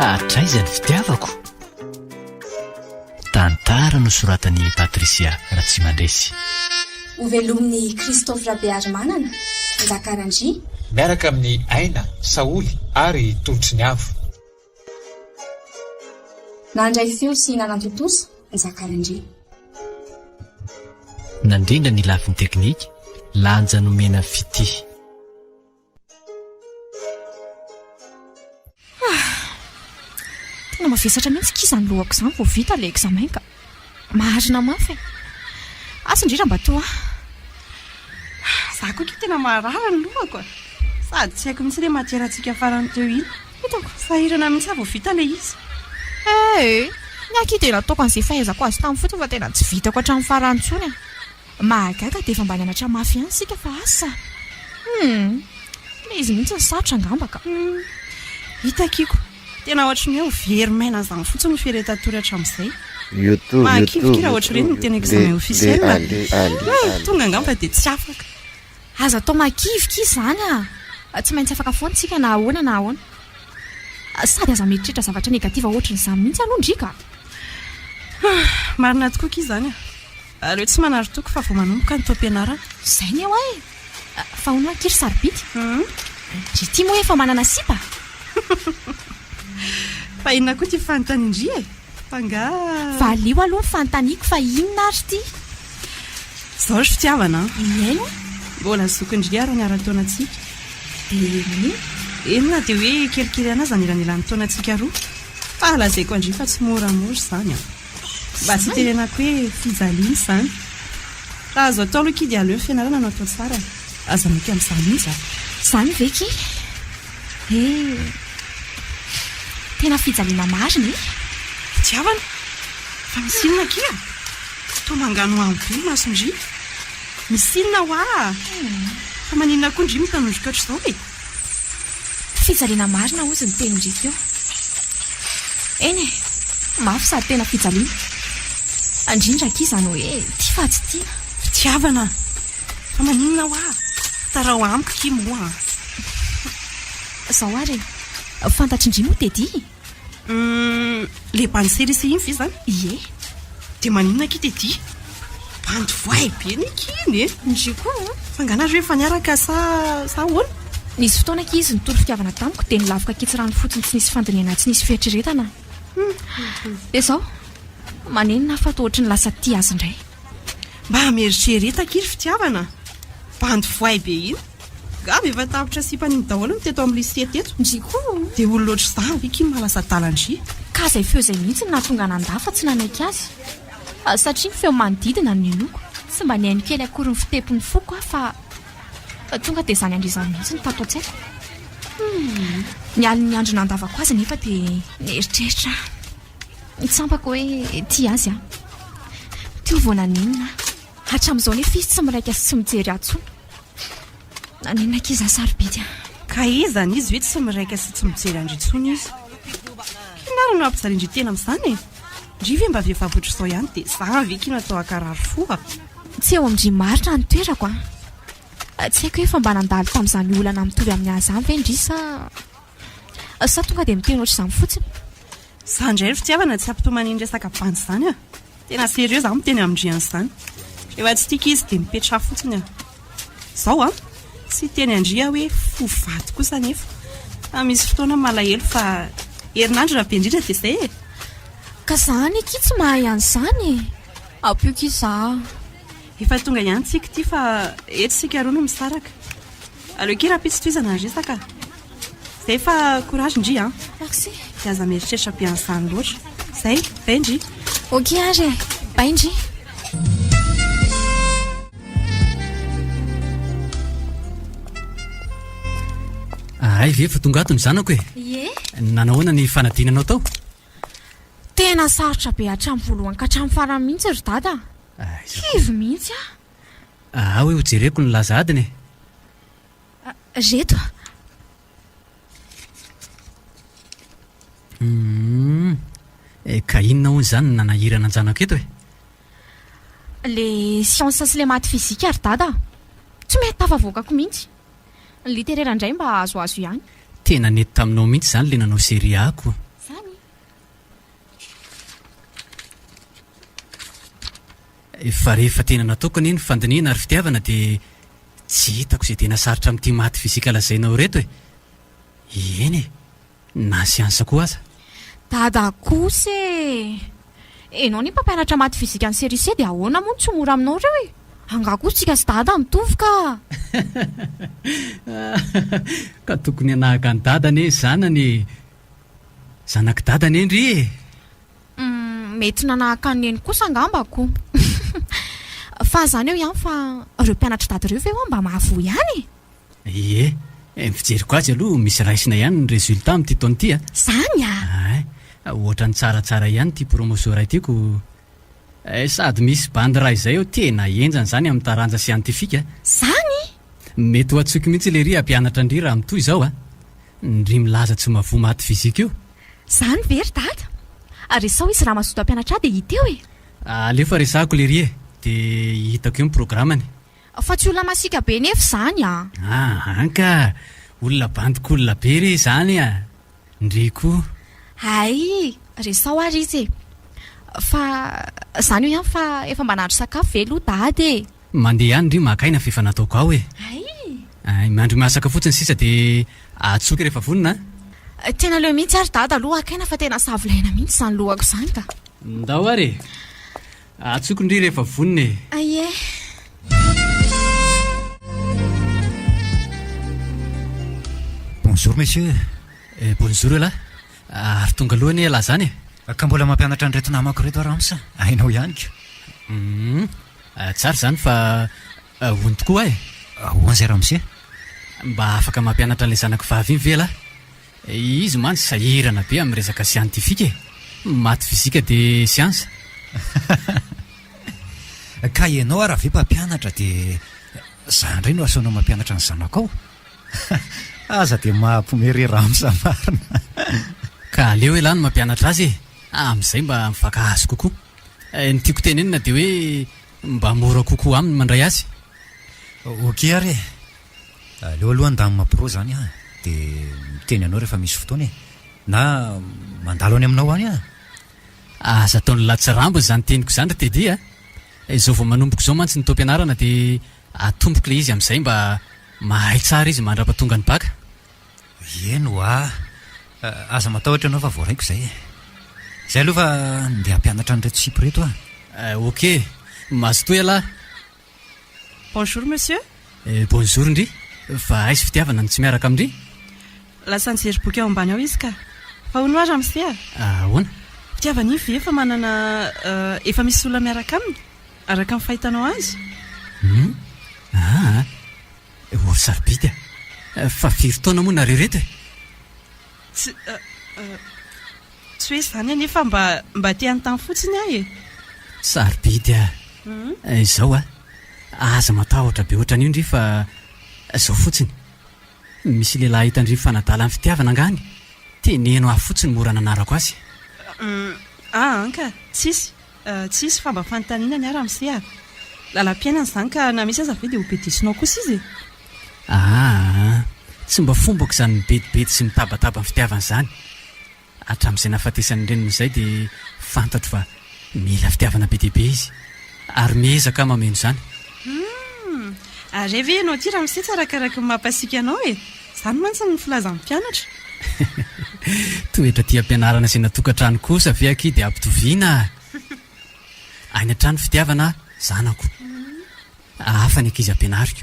atraizany fitiavako tantara no soratany Patrisia Ratsimandresy. Ho velomin'ny Christophe Rabearimanana Njakarandry miaraka amin'ny Aina, Saoly ary Tolotry ny Avo. Nandray feo sy nanantotosa Njakarandry. Nandrindra ny lafiny teknika lanja nomena fity. Tena mavesatra mihitsy kizany lohako izany vao vita ilay examen ka maharina mafy. Asa indrindra mba toa Za koa tena marara ny lohako. Sady tsy haiko mihitsy ilay matieratsika farany teo iny. Hitako Sahirana mihitsy vao vita ilay izy. Ny aky tena ataoko an'izay fahaizako azy tamin'ny fotsiny fa tena tsy vitako hatramin'ny farany intsony. Mahagaga dia efa mba nianatra mafy ihany sika fa asa. Ilay izy mihitsy ny sarotra angamba ka. Hitakiko. Tena ohatry ny hoe very maina zany fotsiny ny firetan-tory hatramin'izay. Mahakivikira ohatry ireny ny tena examen officiel. Tonga angamba dia tsy afaka. Aza atao makivika izany tsy maintsy afaka foana tsika na ahoana na ahoana. Sady aza mieritreritra zavatra negativa ohatran'izany mihitsy aloha ndrika. Marina tokoa ki izany. Aleo tsy manary toko fa vao manomboka ny taom-pianarana. Izay ny eo fa hono kiry sarobity. Ry tia moa efa manana sipa. Fa inona koa tia fanontaniandria e? Valio aloha ny fanontaniako fa inona ary ity? Izao ry fitiavana. Ino? Mbola zokindria ary niara-taona antsika. Dia enona dia hoe kelikely anazy aniranilany taona antsika roa. Fa lazaiko andry fa tsy moramora izany. Mba tsy tenenako hoe fijaliana izany. Raha azo atao aloha dia aleo fianarana no atao tsara. Aza mety amin'izany mihitsy. Izany ve ki? Tena fijaliana marina e? Fitiavana? Fa misy inona kia? Toa mangano amby masondry. Misy inona hoa? Fa maninona koa ndry mitanondroka ohatr'izao e? Fijaliana marina ozy ny teny ndrika eo. Eny mafy sady tena fijaliana. Andrindra kizany hoe tia fa tsy tiana. Fitiavana? Fa maninona hoa? Tarao amiko ki moa. Zao ary fantatry indry moa Tedy. Le banisely sy iny ve zany? Ie. Dia maninona ki Tedy? Bandy voay be ny kiny e. Ndry koa fa nganazy hoe faniaraka sa ahoana? Nisy fotoana ki izy nitolo fitiavana tamiko dia nilavaka kitsirano fotsiny tsy nisy fandiniana tsy nisy fieritreretana. Dia zao manenina fa toa ohatry ny lasa tia azy indray. Mba mieritrereta kiry fitiavana. Bandy voay be iny. Gava efa tapitra sipaniny daholo ny teto amin'ny lycée teto. Ndry koa dia olona ohatr'izany ve ki malasa talandry. Ka izay feo izay mihitsy no nahatonga nandafa tsy nanaiky azy. Satria ny feo manodidina no ninoko. Tsy mba nihaino kely akory ny fitepiny foko fa tonga dia izany andrizany mihitsy ny tato an-tsaiko. Ny aliny andro nandavako azy nefa dia nieritreritra nitsampako hoe tia azy teo vao naninona hatramin'izao nefa izy tsy miraika sy tsy mijery atsony. Naninona kiza sarobidy ka izany izy hoe tsy miraika sy tsy mijery andritsony izy. Kinaro no ampijarindry tena amin'izany e. Ndry ve mba vehivavy izao ihany dia za ve kino atao akarary foa. Tsy eo amin'ny marina ny toerako tsy haiko hoe fa mba nandalo tamin'izany olana mitovy amin'ny azy izany ve ndry sa tonga dia miteny ohatr'izany fotsiny. Za indray ry fitiavana tsy ampitomany ny resaka bandy izany tena serieux za miteny amindrian'izany. Efa tsy tiaka izy dia mipetra fotsiny zao tsy teny andria hoe fovaty kosa nefa misy fotoana malahelo fa herinandro raha be indrindra dia izay e. Ka zany ki tsy mahay an'izany apio ki za efa tonga ihany tsika ty fa eto sika roa no misaraka. Aleo ki raha pitsitoizana ny resaka. Zay fa courage indry merci. Dia aza mieritreritra be an'izany loatra. Zay baindry. Ok ary baindry. Ay ve fa tonga ato ny zanako e. Ie. Nanahoana ny fanadinanao tao? Tena sarotra be hatramin'ny voalohany ka hatramin'ny farany mihitsy ry dada. Kivy mihitsy hoe hojereko ny laza adiny e. Reto. Ka inona hono izany nanahirana anjanako eto e? Le siansa sy le maty fizika ry dada. Tsy mety tafavoakako mihitsy. Ny literaira indray mba azoazo ihany. Tena nety taminao mihitsy izany le nanao seria ako. Zany Fa rehefa tena nataoko anie ny fandiniana ary fitiavana dia tsy hitako izay tena sarotra amin'ity maty fizika lazainao reto eny e, na siansa koa aza. Dada kosa enao ny mpampianatra maty fizika ny serise dia ahoana moa ny tsy mora aminao reo angakotsika sy dada mitovy ka. Ka tokony hanahaka ny dadany zanany zanak' dadany endry mety nanahaka ny eny kosa angambako. Fa zany eo ihany fa ireo mpianatra dady ireo ve mba mahavoy ihany ie, mijeriko azy aloha misy raisina ihany ny résultat amin'ity taona ity zany ohatra ny tsaratsara ihany ty promotion ray tiako. Sady misy bandy ray izay eo tena enjany zany amin'ny taranja siantifika. Zany mety ho atsoky mihitsy le ry ampianatra ndry raha mitoy izao ndry milaza tsy mavo maty fizika io. Zany very dada ary sao izy raha mazoto ampianatra dia hita eo alefa resahako le ry dia hitako eo ny programany. Fa tsy olona masika be nefa zany anka olona bandik'olona be re zany ndry koa ay resao ary izy fa zany io ihany fa efa mba nahandro sakafo ve aloha dady mandeha ihany ndry makaina fa efa nataoko ao ay mandry masaka fotsiny sisa dia atsoky rehefa vonina. Tena leo mihitsy ary dada aloha akaina fa tena savolaina mihitsy zany lohako zany ka. Ndao ary atsoky ndry rehefa vonina aye. Bonjour monsieur. Bonjour la ary tonga alohany la zany ka mbola mampianatra ny reto namako reto Ramsa ainao ihany ka. Tsara zany fa hony tokoa hoan'izay Ramsa mba afaka mampianatra an'ilay zanako vavy iny ve la izy man sahirana be amin'ny resaka siantifika maty fizika dia siansa. Ka ianao raha ve mpampianatra dia za indray no asaonao mampianatra ny zanako ao. Aza dia mampimery Ramsa marina. Ka aleo hoe lany mampianatra azy amin'izay mba mifakahazo kokoa. Ny tiako tenenina dia hoe mba mora kokoa aminy mandray azy. Ok ary aleo aloha andamy mampiro zany dia miteny anao rehefa misy fotoana na mandalo any aminao any aza ataon'ny latsirambony zany teniko zany ratedia izao vao manomboko izao mantsy ny taom-pianarana dia atomboko le izy amin'izay mba mahay tsara izy mandrapatonga ny baka. Eno aza matahotra anao fa voaraiko izay aloha fa ndeha hampianatra ny reto sipo reto ok mazo toy ala. Bonjour monsieur. Bonjour ndry fa aizy fitiavana ny tsy miaraka amindry. Lasa nijery boky ao ambany ao izy ka fa hono azy amin'izay ahoana fitiavana iny ve efa manana efa misy olona miaraka aminy araka ny fahitanao azy. ory sarobidy fa firy taona moa nareo reto tsy hoe zany nefa mba te-any tany fotsiny ahy sarobidy izao aza matahotra be ohatrany io ndry fa izao fotsiny misy lehilahy hitandry fanadala amin'ny fitiavana angany teneno ahy fotsiny mora nanarako azy. Anka tsisy fa mba fanontaniana ny ara amin'izay lalam-piainana zany ka na misy aza ve dia hopedisinao kosa izy tsy mba fombako izany mibedibedy sy mitabataba amin'ny fitiavana izany hatramin'izay nahafatesany reniny izay dia fantatro fa mila fitiavana be dehibe izy ary miezaka mameno izany. Ary ve ianao ty raha misy tsarakaraka ny mampasiaka anao zany mantsy ny filaza amin'ny mpianatra. Toetra ty ampianarana izay natokantrano kosa ve aky dia ampitoviana any an-trano fitiavana zanako hafa ny ankizy ampianariko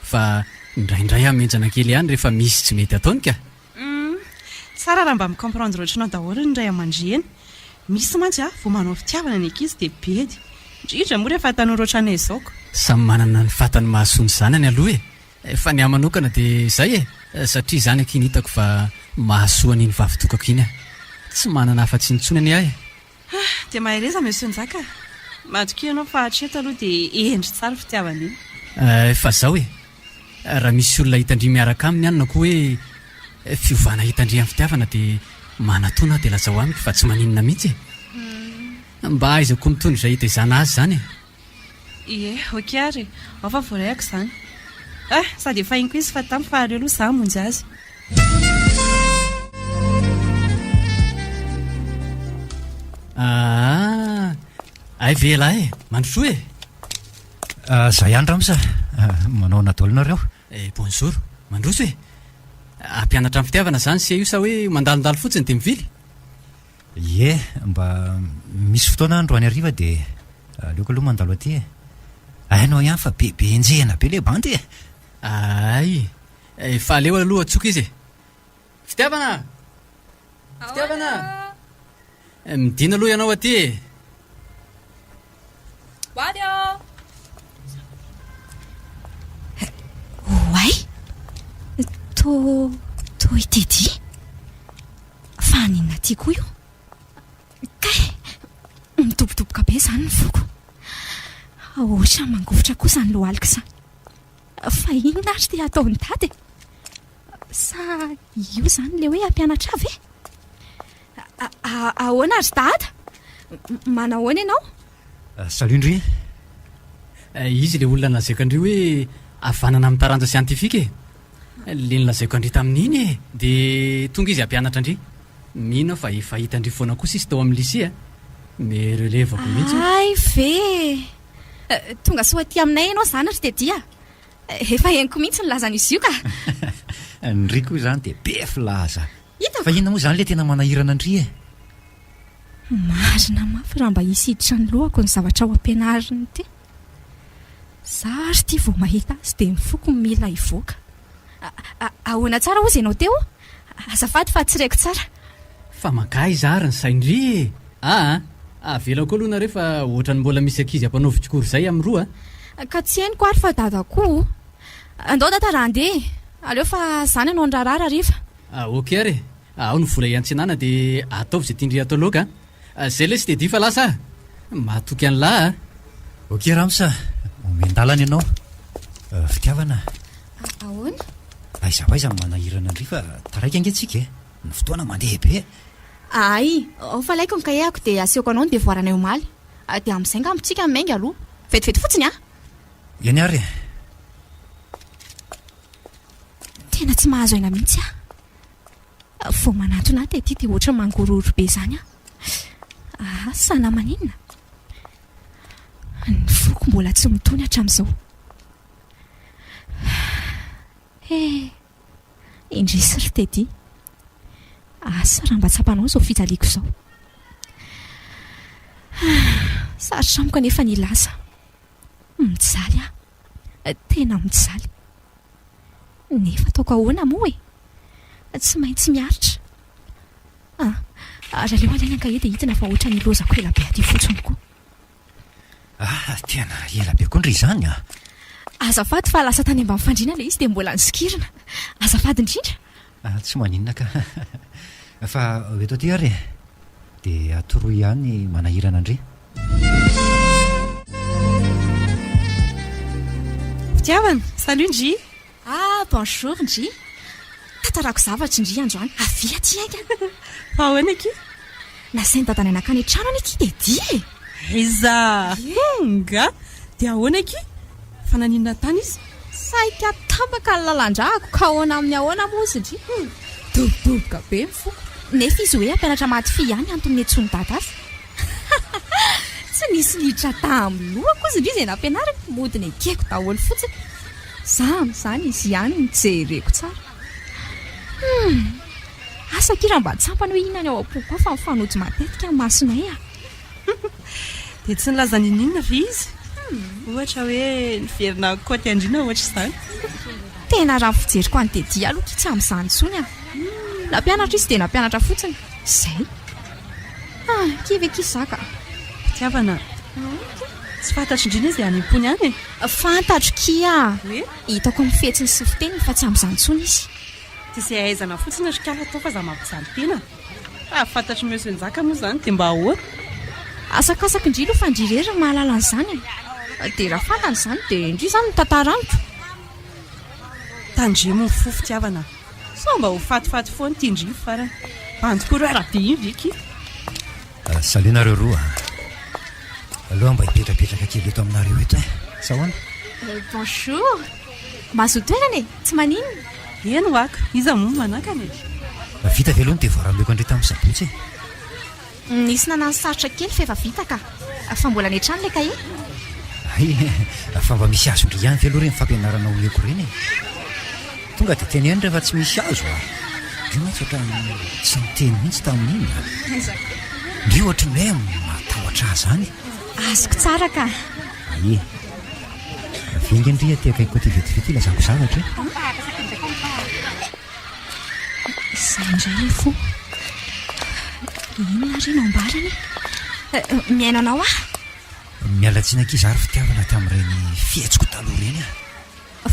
fa indraindray amenjana kely ihany rehefa misy tsy mety ataony ka. Tsara raha mba mikomprendre ohatranao daholo ny ray aman-dreny misy mantsy vao manao fitiavana ny ankizy dia bedy indrindra moa rehefa tanora ohatranay izaoko. Samy manana ny fatany mahasoa ny zanany aloha fa ny amanokana dia izay satria zany aky ny hitako fa mahasoa n'iny vavitokako iny tsy manana afa-tsy nitsonany ahy. Dia mahereza monsieur Nzaka matoky ianao fa hatreto aloha dia endry tsara fitiavana iny. Fa zao raha misy olona hitandry miaraka aminy ihany na koa hoe fiovana hitandry amin'ny fitiavana dia manatona dia laza ho amiko fa tsy maninona mihitsy mba aizako mitondra izay hita izana azy zany ie ok ary ao fa voarayako zany sady efa inko izy fa tamy fa areo aloha za monjy azy. ay vela e mandroso e Za ihany ramsa manao nadaolinareo. Bonjour mandroso e ampianatra amin'ny fitiavana zany sy io sa hoe mandalondalo fotsiny de mivily. Ie, mba misy fotoana androany ariva de aleoko aloha mandalo aty e. Hainao ihany fa bebe enjehana be le bandy e. Ay fa aleo aloha atsoka izy e. Fitiavana midina aloha ianao aty e. Oay to itedy fa ninona ty koa io kay mitobotoboka be zany ny voko ohatra mangovotra kosa ny lohalika sa fa inona ary te ataony tady sa io zany le hoe ampianatra avy ahoana ary dada manahoana ianao Salindry izy le olona nazaiko andrio hoe avanana amin'ny taranja siantifika e le nilazaiko andry tamin'iny e de tonga izy ampianatra andry mino fa efa hita andry foana kosa izy tao amin'ny lycée merelevako mihitsy ay ve tonga soa aty aminay ianao zany ary tedia efa henoko mihitsy nylazan'izy io ka Ndry koa zany de be filaza. Hitako. Fa inona moa zany le tena manahirana andry e? Marina mafy raha mba hisiditra ny lohako ny zavatra ao ampianariny ty. Zary ty vao mahita azy de mifoko mila hivoaka. Ahoana tsara ozy ianao teo? Azafady fa tsy reko tsara. Fa makay zary ny saindry e. Avela koa aloha nareo fa ohatrany mbola misy ankizy ampanao vitsikory zay amin'ny roa. Ka tsy hainiko ary fa dadako. Andao data raha andeha. Aleo fa zany ianao ndrarara riva. Ok ary. Ao ny vola iantsinana de ataovy zay tindry atao loka. Zay le sy de difa lasa. Matoky an'la. Ok Ramsa, omendalana ianao. Fitiavana. Ahoana? Aiza manahirana andry fa taraiky angatsika e. Ny fotoana mandeha be. Ay, fa laiko ny kaheko de asehoko anao ny devoiranay omaly. De amin'izay nga mitsika mainga aloha. Vetivety fotsiny a. Eny ary. Tena tsy mahazo aina mihitsy a. Vao manatona ty ty ohatra mangororo be zany a. Sana maninona. Ny foko mbola tsy mitony hatramin'izao. Indrisy ry tedy. Asa raha mba tsapanao zao fijaliako zao. Sarotra amiko anefa ny lasa. Mijaly a. Tena mijaly. Nefa ataoko ahoana moa e. Tsy maintsy miaritra. Raha leo alaina ankahe dia hitina fa ohatra ny lozako ela be aty fotsiny koa. Tena ela be koa ndry izany a. Azafady fa lasa tany mba mifandrina le izy dia mbola nisikirina. Azafady indrindra. Tsy maninona ka. Fa eto aty ary dia atoroy ihany manahirana andry. Fitiavana, salut Ndry. Bonjour Ndry. Tatarako zavatra Ndry androany. Avy aty aika. Fa ahoana aky? Nasainy dadany anakany trano any aky dia dia. Eza. Nga. Dia ahoana aky? Fa naninona tany izy? Saika tambaka ny lalandrako ka ahoana amin'ny ahoana moa izy Ndry. Dobodoboka be mifoko. Nefa izy hoe ampianatra maty fi ihany antony etsony dadafa. Tsy nisy liditra tamin'ny lohako izy Ndry izay nampianarako. Modiny ekeko daholo fotsiny. Zany izy ihany nijereko tsara. Asa kira mba tsampany hoe inany ao am-poko fa mifanojo matetika amin'ny masonay a. Dia tsy nilaza ninona ve izy? Ohatra hoe niverina koty andrina ohatra izany. Tena raha fijeriko any dedi aloha tsy amin'izany intsony a. Nampianatra izy dia nampianatra fotsiny. Zay. Kivy kisaka. Fitiavana. Tsy fantatro indrina izy any am-pony any e. Fantatro kia. Hoe? Hitako amin'ny fihetsiny sy fiteny fa tsy amin'izany intsony izy. Tsy izay ahaizana fotsiny ary kala atao fa za mampijaly tena. Fantatro mihoso nizaka moa zany dia mba ahoana. Asakasaka Ndry aloha fa Ndry rery mahalala an'izany e. Dia raha fantany izany dia Ndry izany no tantaraniko. Tandremo ny fo Fitiavana. Sao mba ho fatifaty foana ty Ndry farany. Bandoko raha be iny viky. Salinareo roa. Aloha mba hipetrapetraka kely eto aminareo eto e. Sahoana? Bonjour. Mahazo toerana e, tsy maninona. Eno aka, iza moa manakana e. Vita ve aloha ny devoirameko andry tamin'ny sabotsy e. nisy nanano sarotra kely fa efa vita ka fa mbola ny trano le kahe fa mba misy azo ndry ihany ve aloha reny fampianarana oeko reny tonga dia teny ihany rehefa tsy misy azo ry matsy ohatra tsy niteny mihitsy tamin'iny ndry ohatra ny hoe matahotra azy zany azoko tsara ka ae vengy ndry aty akaiko ty vetivety lazako zavatra izay indray le fo inona reny ambarany miainanao mialatsiana ankizy ary fitiavana tamin'ireny fihetsiko taloha reny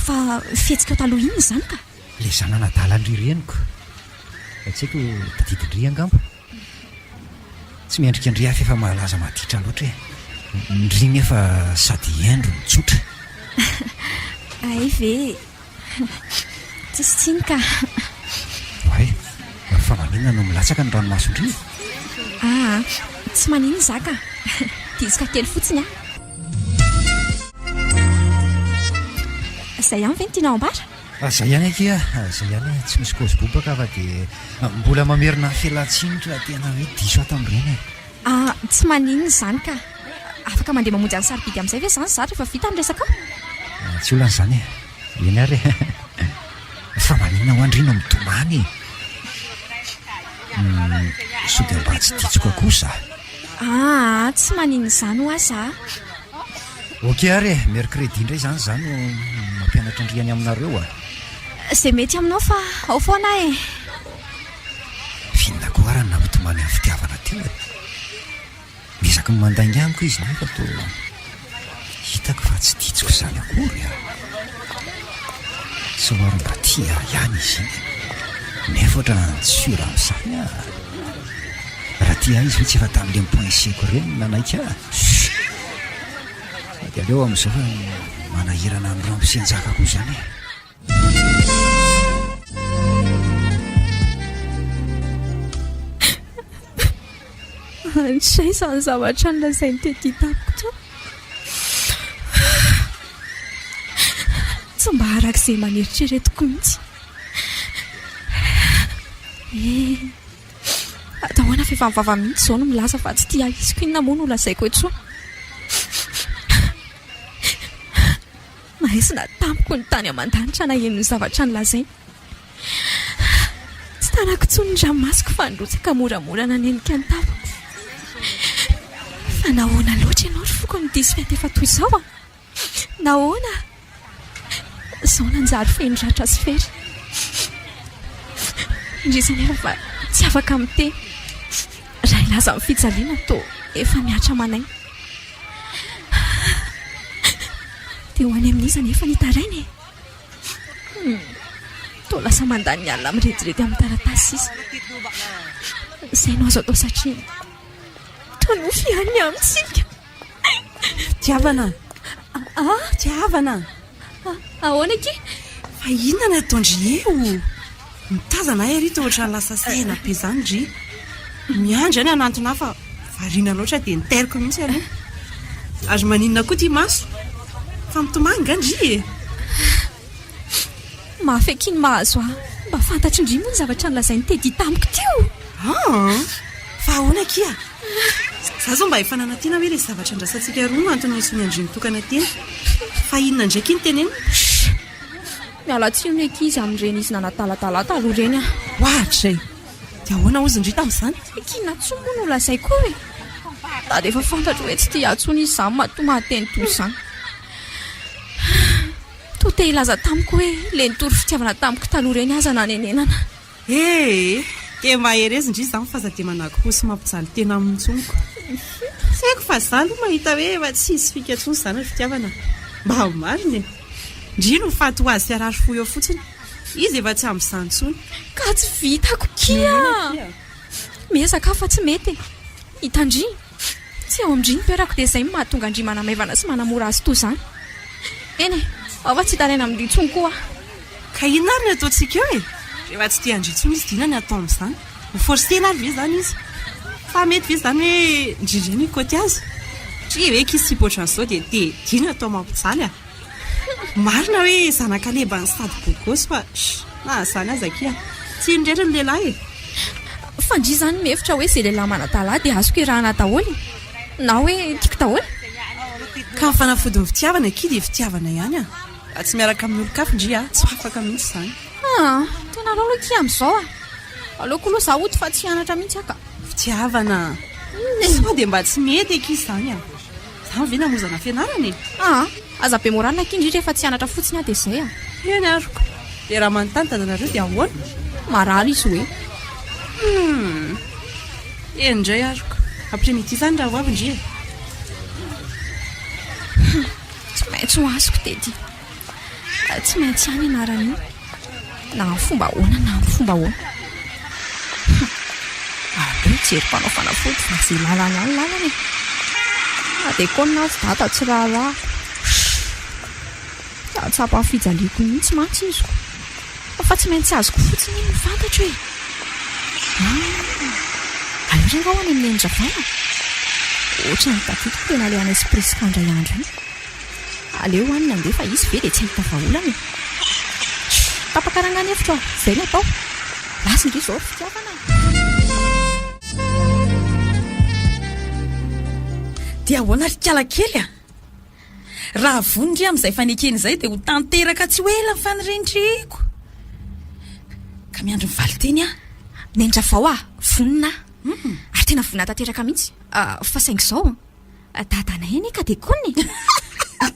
fa fihetsika ao taloha iny zany ka le zananadalandry reniko tsy haiko tadidindry angamba tsy miendrika ndry hafa efa mahalaza maditra loatra e ndry nefa sady endro mitsotra ay ve tsisy tsiny ka ay fa maninona no milatsaka ny ranomasondry tsy manino za ka dizika kely fotsiny zay ihany ve ny tiana ambara zay ihany aky zay ihany tsy misy kozy bobaka fa dia mbola mamerina fialantsiny tena hoe diso ato amin'ireny tsy maninona zany ka afaka mandeha mamonjy any sarobidy amin'izay ve zany zatra efa vita miresaka tsy olan'izany eny ary fa maninona ho andrino mitomany so dia mba tsy ditsiko kosa tsy maninona zany ho aza ok ary mercredi indray zany no mampianatra andriany aminareo zay mety aminao fa ao foana finona ko arany na mitomany amin'ny fitiavana teo miezaka ny mandainga amiko izy nefa to hitako fa tsy ditsiko zany akory somary mba tia ihany izy nefa ohatra ntsura amin'izany raha tia izy hoe tsy efa tamin'le mipoinseko reny nanaika dia aleo amin'izao fa manahirana ny ramposenjaka koa zany antsay izany zavatra ny lazainy tety tamiko to tsy mba arak'izay maneritreretiko mihitsy atahoana fa efa mivava mihitsy izao no milaza fa tsy tia iziko inona moa no lazaiko etso mahaizina tamiko ny tany aman-danitra na eno ny zavatra ny lazainy tsy tanako tsony ny ranomasiko fa nrotsaka moramorana nenika ny tamiko fa nahoana loatra ianao ry foko ny diso fiaty efa toy izao nahoana izao nanjary fendratra sy fery indrisany efa fa tsy afaka miteny raha ilaza amin'ny fijaliana to efa miatra manainy dia ho any amin'izany efa nitarainy to lasa mandany ny alina mirediredy amin'ny taratasy izy izay no azo atao satria tono fiany amintsika tiavana tiavana ahoana ky fa inona ny ataondry eo mitazana ay ary to ohatra ny lasa saina be zany dry miandry any anantona fa variana loatra dia niteriko mihitsy ary azo maninona koa ty maso fa mitomanga ndry mahafekiny mahazo mba fantatry indry moa ny zavatra ny lazainy tedy tamiko teo fa ahoana kia za zao mba efa nanatiana hoe le zavatra ndrasantsika roa no antony misony andriny tokana teny fa inona ndraiky iny teneny mialatsino ny ankizy amin'ireny izy nanatalatala aloha ireny ohatra dia ahoana ozy indry tamin'izany ekina tsoa moa no lazay koa hoe da rehefa fantatra hoe tsy tia atsony izy zany matomateny toy izany to te ilaza tamiko hoe le nitory fitiavana tamiko taloha ireny aza nanenenana dia maherezy indry izany fa za dia manaky sy mampijaly tena amin'ny tsoniko tsy haiko fa za aloha mahita hoe efa tsy izy fikatsony izany ry fitiavana mba mariny ndry no faty ho azy sy arary fo eo fotsiny izy efa tsy amin'izany tsony ka tsy vitako kia miezaka fa tsy mety hitandry tsy ao amindry ny toerako dia izay mahatonga andry manamaivana sy manamora azy to izany eny afa tsy hitaraina amin'ny tsony koa ka inona ary ny ataontsika eo rehefa tsy tia andritsony izy dina ny atao amin'izany ho forcena ary ve zany izy fa mety ve zany hoe ndrindriny ikoty azy tri hoe kisy sipotra an'izao dia dina atao mampijaly marina hoe zanakaleba ny sady bogosy fa na zany aza kia tsy indreriny lehilahy fandrizany mihevitra hoe zay lehilahy manatalahy dia azoko irahana daholo na hoe tiako daholo ka fanafody ny fitiavana kidy fitiavana ihany tsy miaraka amin'ny olo-kafindria tsy afaka mihitsy izany tena aloaloky amin'izao aleoko aloha zaho oto fa tsy hianatra mihitsy aka fitiavana sao dia mba tsy mety ekizy izany zany ve namozana fianarana aza be moralina kindry rehefa tsy hianatra fotsiny dia izay eny aroko dia raha manontanytana nareo dia ahoana marary izy hoe endray aroko apremity izany raha hoavindria tsy maintsy ho azoko dedi tsy maintsy ihany ianarana io na amin'ny fomba ahoana na amin'ny fomba ahoana aleo jery mpanao fanafody fa zay lalana any lalana na dia konina azy data tsy raharaha tsapa ny fijaliako mihitsy mantsy iziko fa tsy maintsy azoko fotsiny iny mifantatra hoe aleo zay raha ho any amin'ny endravana ohatra ny tatiko tena le ana espresikandra iandro iny aleo hoanina andeha fa izy ve dia tsy ahita vaholana tapakarangany hevitra zay ny atao lasindry izao fitiavana dia ahoana rikala kely raha vonindry amin'izay fanekeny izay dia ho tanteraka tsy ho ela nyfanirendriko ka miandro mivaly teny nendra vao vonina ary tena vonina tanteraka mihitsy fa saingy izao dadanay eny ka dia kony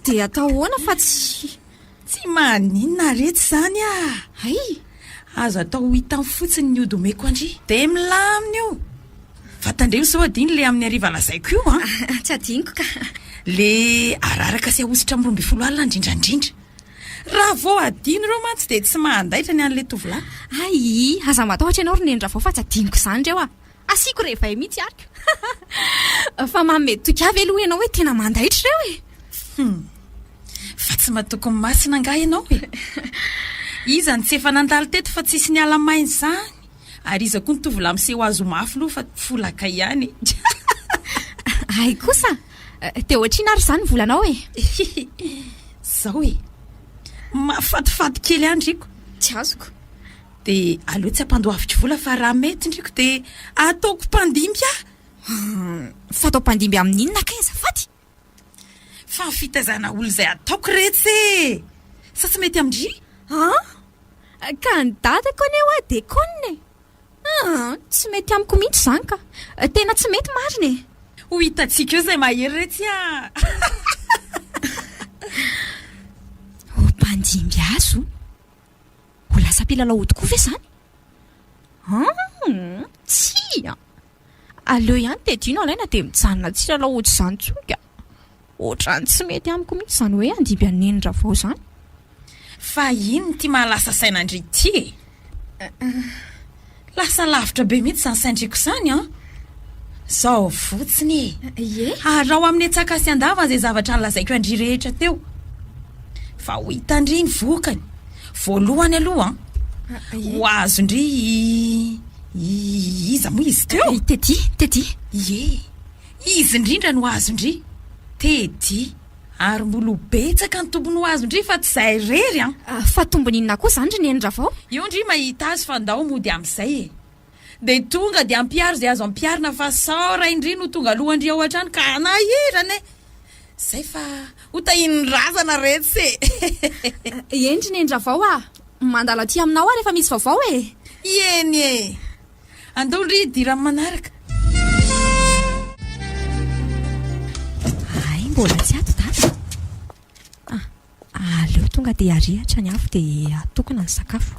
dia atao hoana fa tsy maninona retsy izany ay azo atao ho hitany fotsiny ny odomeko andry dia milamina io vatandreo sao adiny le amin'ny ariva lazaiko io tsy adiniko ka le araraka sy ahositra amin'ny 12 alina indrindrandrindra raha vao adino ireo mantsy dia tsy mahandaitra ny an'ilay tovolahy ay aza matahotra ianao ronendra vao fa tsy adiniko izany ireo asiako rehefa mihitsy ariko fa mamety toka avy aloha ianao hoe tena mandaitra ireo fa tsy matokony masina angah ianao izany tsy efa nandalo teto fa tsisy ny alamainy izany ary iza koa ny tovolahy miseho azo mafy aloha fa folaka ihany ay kosa dia ohatrina ary izany volanao zao mafatifaty kely andriko tsy azoko dia aleo tsy ampandoavitry vola fa raha mety ndriko dia ataoko mpandimby fa atao mpandimby amin'inona ka azafady fa ny fitazana olo izay ataoko retsy sa tsy mety amindry ka ny dada kony eo dia koniny tsy mety amiko mihitsy izany ka tena tsy mety mariny ho hitantsika eo izay mahery retsy ho mpandimby azo ho lasa mpilalao tokoa ve izany tsy aleo ihany tedino alaina dia mijanona tsy lalao ohatr' izany tsoka ohatrany tsy mety amiko mihitsy izany hoe andimby anenindra vao izany fa ino ty mahalasa sainandry ty lasa lavitra be mihitsy izany saindriko izany zao fotsiny ary raha ho amin'ny atsaka sy andava izay zavatra nylazaiko andry rehetra teo fa ho hitandry ny vokany voalohany aloha ho azo ndry iza moa izy teo tedy izy indrindra no azo ndry tedy ary molo betsaka ny tombony ho azo ndry fa tsy zay rery fa tombony inona koa izany ry nendra vao io ndry mahita azy fa ndao mody amin'izay dia tonga dia ampiaro izay azo ampiarina fa saora indry no tonga alohandry ao an-trano ka anahirany zay fa hotahin'ny razana retsy endry nendra vao mandala ty aminao rehefa misy vaovao eny andao ndry dirany manaraka ay mbola tsy ato data aleo tonga dia arihatra ny afo dia atokona ny sakafo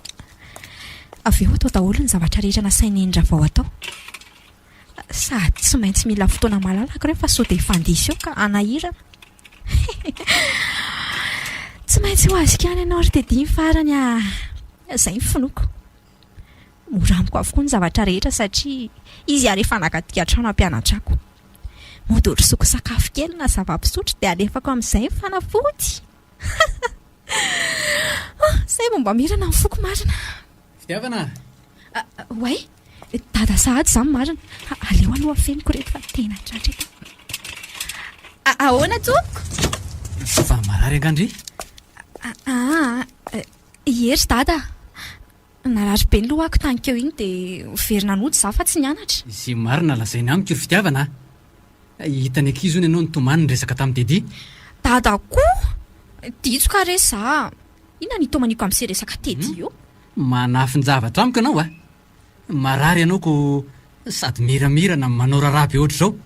avy eo atao daholo ny zavatra rehetra nasain'endra vao atao sady tsy maintsy mila fotoana malalaka reo fa sao dia fandisy eo ka anahirana tsy maintsy ho azika any ianao ry tediny farany izay mifinoko moramiko avokoa ny zavatra rehetra satria izy arehefa nagatika trano ampianatrako mody ohatry soko sakafo kely na zava-pisotro dia alefako amin'izay fanafody zay momba mirana ny foko marina fitiavana way dada sahady izany marina aleo aloha feniko reto fa tena tratreta ahoana toko fa marary angandry ery dada narary be ny lohako tankeo iny dia verina noty za fa tsy nianatra. Izy marina lazaina amiko ry fitiavana. Hitany ankizy ony ianao nitomany resaka tamin'ny Dedi. Dada koa ditsoka re za inona ny tomaniko amin'izay resaka Tedy io. Manafinjavatra amiko ianao a. Marary ianao ko sady miramirana manao raharaha be ohatr' izao.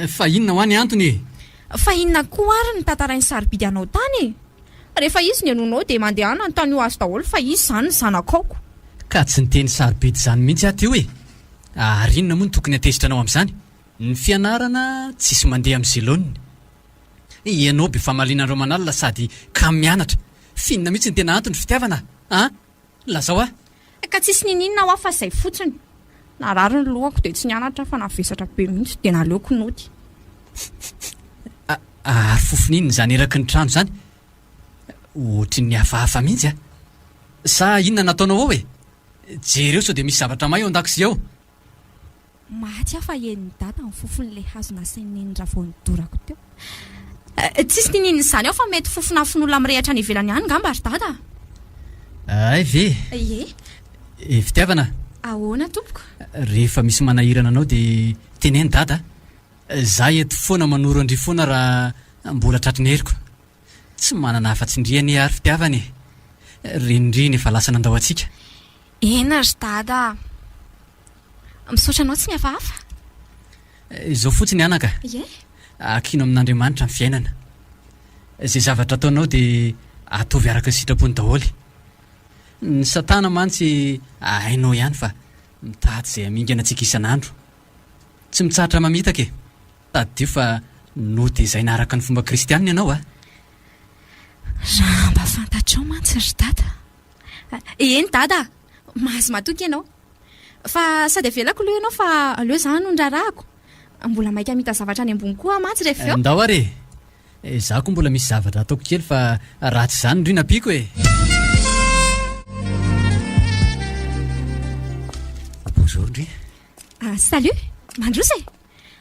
Fa inona ho any antony? Fa inona koa ary ny tantarain'ny sarobidy anao tany? Rehefa izy ny anonao dia mandeha any tany ho azy daholo fa izy izany ny zanakaoko. Ka tsy niteny sarobidy izany mihitsy aty hoe. Ary inona moa no tokony atezitra anao amin'izany? Ny fianarana tsisy mandeha amin'ny zeloniny. Ianao be famalianandreo manalina sady ka mianatra. Finona mihitsy ny tena antony fitiavana? Lazao a? Ka tsisy nininona ho afa izay fotsiny. Narary ny lohako dia tsy nianatra fa navesatra be mihitsy dia naleoko noty. Ary fofon'inona izany eraky ny trano izany? Ohatry ny hafahafa mihitsy a. Sa inona nataonao ao e? Jereo sao dia misy zavatra may ao an-dakozia ao. Maty afa eniny dada ny fofon'ilay hazo nasain'ny nenindra vao nidorako teo. Tsisy ninina izany ao fa mety fofon'afon'olona mirehatra any ivelany ihany ngamba ry dada. Ay ve? Ie. Fitiavana. Ahoana tompoko? Rehefa misy manahirana anao dia teneny dada. Za eto foana manoro andry foana raha mbola tratry ny heriko. Tsy manana afa-tsindriany ary fitiavany. Renindriny efa lasa nandao antsika. Ena ry dada. Misaotra anao tsy mihafahafa? Izao fotsiny anaka. Ie. Akino amin'Andriamanitra ny fiainana. Izay zavatra ataonao dia atovy araka ny sitrapony daholo. Ny satana mantsy hainao ihany fa mitady izay hamingana antsika isan'andro. Tsy mitsahatra mamitaka e. Taddio fa no dia izay naharaka ny fomba kristianina ianao a. Raha mba fantatrao mantsy ry dada. Eny dada, mahazo matoky ianao. Fa sady avelako aloha ianao fa aleo izany no ndrarahako. Mbola maika mita zavatra any ambony koa mantsy rehefa eo. Ndao are. Za koa mbola misy zavatra ataoko kely fa ratsy izany ndry napiko e. Bonjour ndry. Salut, mandrosa e.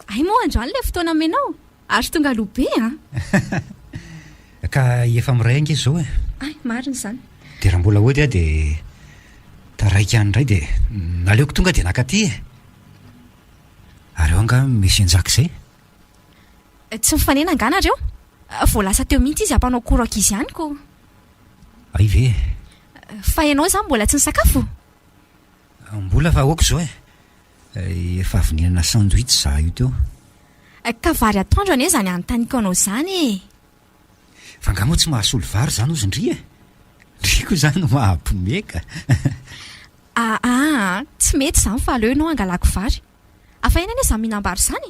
Ay moa androany ilay fotoana menao. Ary tonga lobe Ka efa miray ange izao e. Ay, marina izany. Dia raha mbola ohatra dia taraika any indray dia naleoko tonga dia nakaty e. Ary eo anga misy anjaka izay. Tsy mifanena anganareo? Vao lasa teo mihitsy izy ampanao koraka izy ihany ko. Ay ve? Fa ianao izany mbola tsy nisakafo? Mbola fa aoka izao e. Efa avy nihinana sandwich za io teo. Ka vary atoandro anie izany anontaniako anao izany e. Fa nga moa tsy mahasolo vary izany ozy ndry e. Ndriko izany no mahampomeka. Tsy mety izany fa aleo ianao angalako vary. Afa ena anie izany mihinam-bary izany?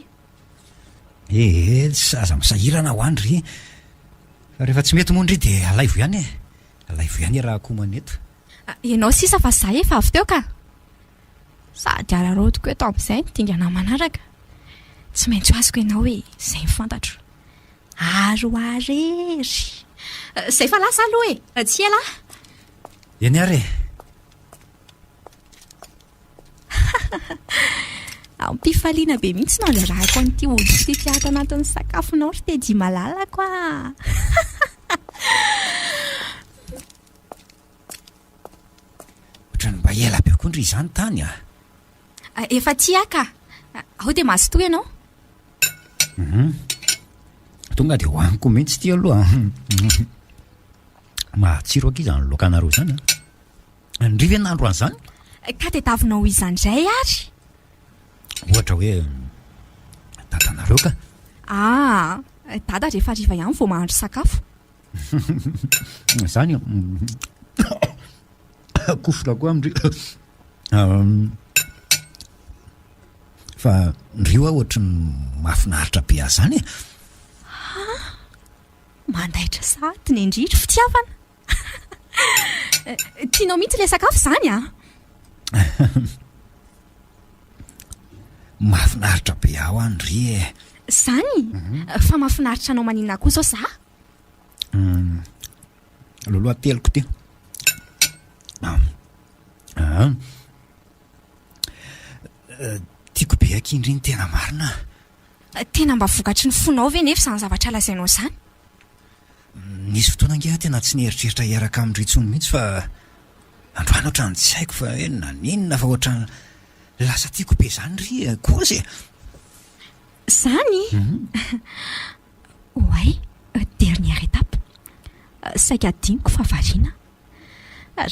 Tsy aza misahirana ho andry. Fa rehefa tsy mety moa ndry dia alaivo ihany e. Alaivo ihany raha komana eto. Ianao sisa fa za efa avy teo ka. Sady ararodiko eto amin'izay nitingana manaraka. Tsy maintsy ho azoko ianao hoe izay mifantatro. Aro arery. Izay fa lasa aloha e. Tsy ela. Eny ary. Ampifaliana be mihitsy no andrarahako an'ity ody ity ato anatin'ny sakafonao ry Tedy malalako a. Ohatrany mba ela be koa ndry izany tany a. Efa tia ka. Ao dia mazotoa ianao. Tonga dia hoaniko mihitsy ity aloha. Mahatsiro aky izany lokanareo izany a. Ndry ve nandro an'izany? Ka dia tavinao izany indray ary. Ohatra hoe dadanareo ka. Dada rehefa hariva ihany vao mahandro sakafo. Izany kofra koa amindry. Fa ndryo ohatra mahafinaritra be azy zany e. Mandaitra sady ny indrindro fitiavana. Tianao mihitsy ilay sakafo izany a? Mahafinaritra be aho andry e. Izany? Fa mahafinaritra anao maninona koa izao za? Loloha teloko ty. Tiako be akindry ny tena marina. Tena mba vokatry ny fonao ve nefa izany zavatra lazainao izany? Nisy fotoana ange tena tsy nieritreritra hiaraka amindry intsony mihitsy fa androany ohatrany tsy haiko fa hoe naninona fa ohatrany lasa tiako be zany ry kozy zany oay dernière étape saika adiniko fa variana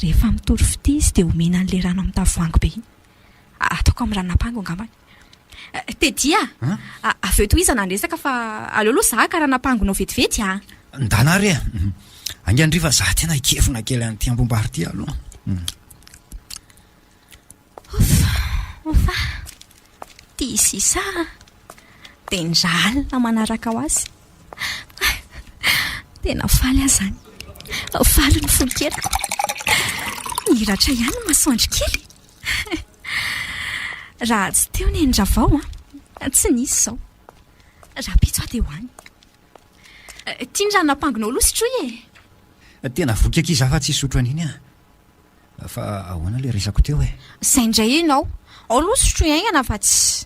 rehefa mitory fity izy dia omena an'le rano amin'ny tavoango be iny ataoko amin'ny ranonampango angambany tedia avy eo to iza nandresaka fa aleoloha za ka ranonampangonao vetivety ndanary angandriva za tena ikefona kely an'ty ambombary ty aloha ofa ty sisa dia ndralina manaraka ho azy tena faly azy zany faly ny folo kely niratra ihany ny masoandro kely raha tsy teo ny endravao tsy nisy zao raha pitso aho dia hoany tia ny ranonampangonao aloha sitroy tena voky akiza fa tsy sotro an'iny fa ahoana le resako teo zay indray ianao ao aloha sotro iaingana fa tsy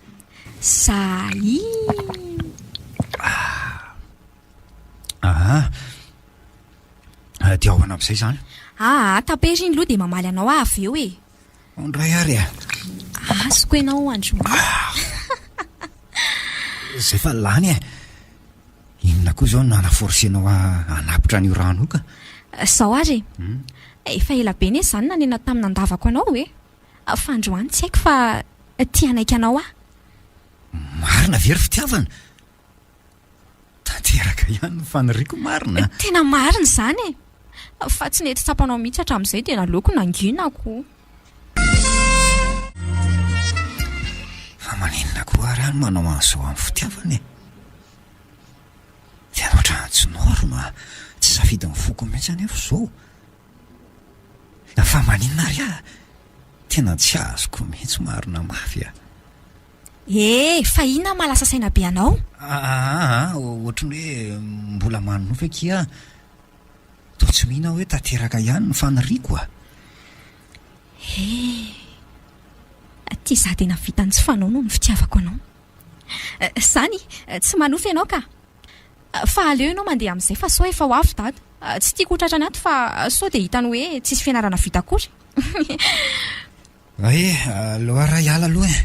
saly dia ahoana amin'izay zany tapery iny loha dia mamaly anao avy eo ndray ary azoko ianao andro zay fa lany inona koa zao nanaforsenao anapitra an'io rano io ka zao ary efa ela be ne zany nanena tamina andavako anao fa androany tsy haiko fa tianaiky anao marina very fitiavana tanteraka ihany faniriako marina tena marina zany fa tsy nety tsapanao mihitsy hatramin'izay dia naloko nanginako fa maninona koa ary any manao an'izao amin'ny fitiavana dia ohatrany tsy norma tsy safidy mifoko mihitsy any efa zao fa maninona ary tena tsy azoko mihitsy marina mafy fa inona malasa saina be anao ohatrany hoe mbola manonofy akia tao tsy mihina hoe tanteraka ihany ny faniriako ty za tena vitany tsy fanao no ny fitiavako anao zany tsy manofy ianao ka fa aleo ianao mandeha amin'izay fa sao efa ho avy dada tsy tiako hotratrany ato fa sao dia hitany hoe tsisy fianarana vita akory aloha raha hiala aloha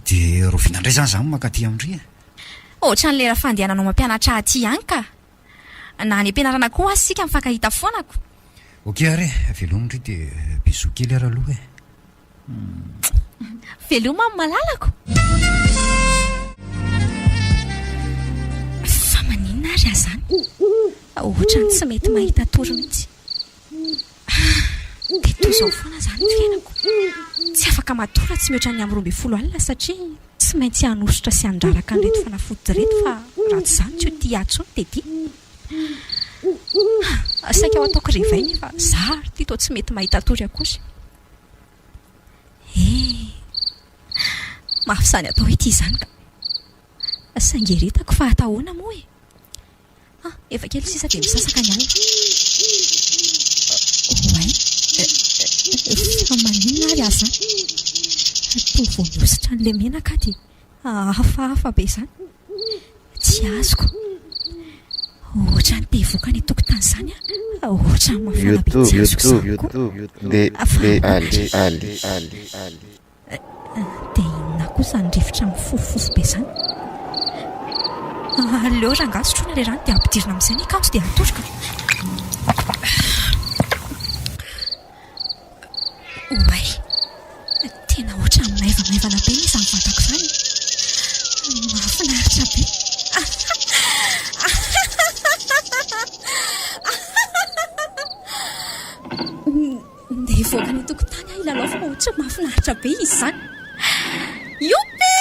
dia rovina indray zany zany makaty amindry ohatrany lera fandehananao mampianatra aty ihany ka na any ampianarana koa azy sika mifankahita foanako ok ary velomindry dia biso kely ara aloha veloma amin'ny malalako fa maninona ary aho zany ohatrany tsy mety mahita tory mihitsy dia toy izao foana zany ny fiainako tsy afaka matora tsy mihoatra ny amin'ny 12 alina satria tsy maintsy hanositra sy handraraka an'ireto fanafody reto fa raha tsy zany tsy ho tia atsony dia ty saika ao ataoko revainy fa zary ty to tsy mety mahita tory akory mafy zany atao hoe ty zany ka sangeretako fa atahoana moa efa kely sisa dia misasaka ny alina fa maninona ary azy zany to voanositra n'le menaka dia hafahafa be zany tsy azoko ohatrany tevoaka ny tokotany zany ohatrany mafana be tsy azoko zaniko dia inona koa zany rivotra mifofofofo be zany aleo raha ngasotrona le rano dia ampidirina amin'izay ny akanjo dia atoroka oay tena ohatrany maivamaivana be ny izany vatako zany mahafinaritra be dia ivoaka ny tokotany aho ilalao fa ohatra mahafinaritra be izy zany yope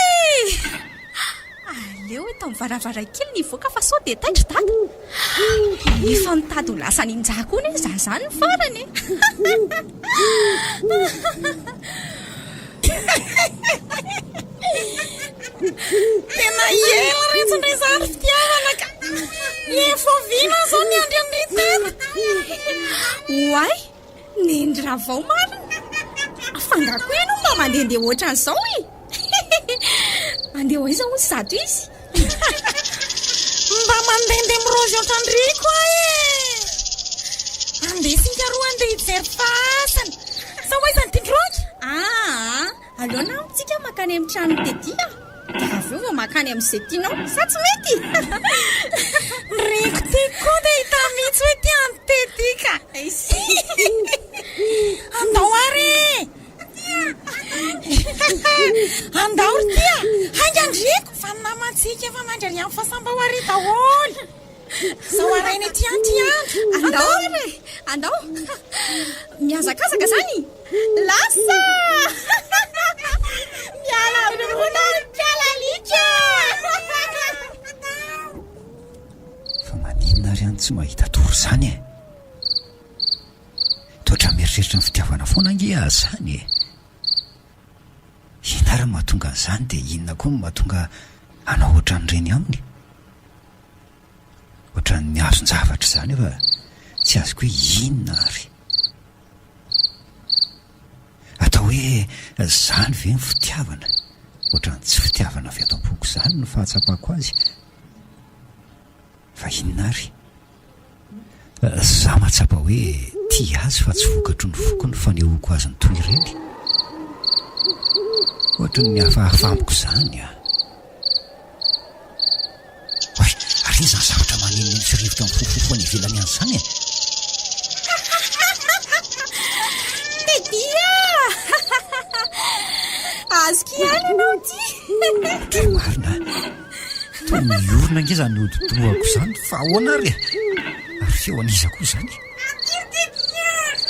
aleo hoe tao mivaravarakely ny ivoaka fa sao dia taitra dada efa mitady ho lasa ninjako ony za zany ny farany tena ela retsindray zary fitiavana ka efa vina zao ny andry amin'ny tena oay nendry raha vao marina fangako eno mba mandehandeha ohatran'izao mandeha ho aiza ozy zato izy mba mandehandeha mirozy ohatrandriko andeha sinka roa andeha hijery fasy aiza ho aiza ny tindroky aloana tsika makany amin'ny trano tetia dia avy eo vo makany amin'izay tianao sa tsy mety reko teko dia hita mihitsy hoe tiany tetika andao ary andao ry tia haingandreko fa namantsika efa mandry amin'ny fahasambahoary daholo zao arainy ty andro andao miazakazaka zany lasa mialalika fa maninona ry any tsy mahita tory zany e toetra mieritreritra ny fitiavana foana ange azy zany e ina raha mahatonga an'izany dia inona koa no mahatonga anao ohatran'ireny aminy ohatran'ny azon-javatra zany efa tsy azoko hoe inona ary atao hoe zany ve ny fitiavana ohatran'ny tsy fitiavana avy ato am-poko zany no fahatsapako azy fa inona ary za mahatsapa hoe tia azy fa tsy vokatro ny foko ny fanehoako azy ny toy ireny ohatran'ny mihafahafampiko zany oy ary zany zavatra manenony sy rivotra amin'ny fofofo any ivelany any zany tedia azoko ihany anao ty marina toy miorona nge zany hodidohako zany fa ahoana ary ary feo aniza koa zany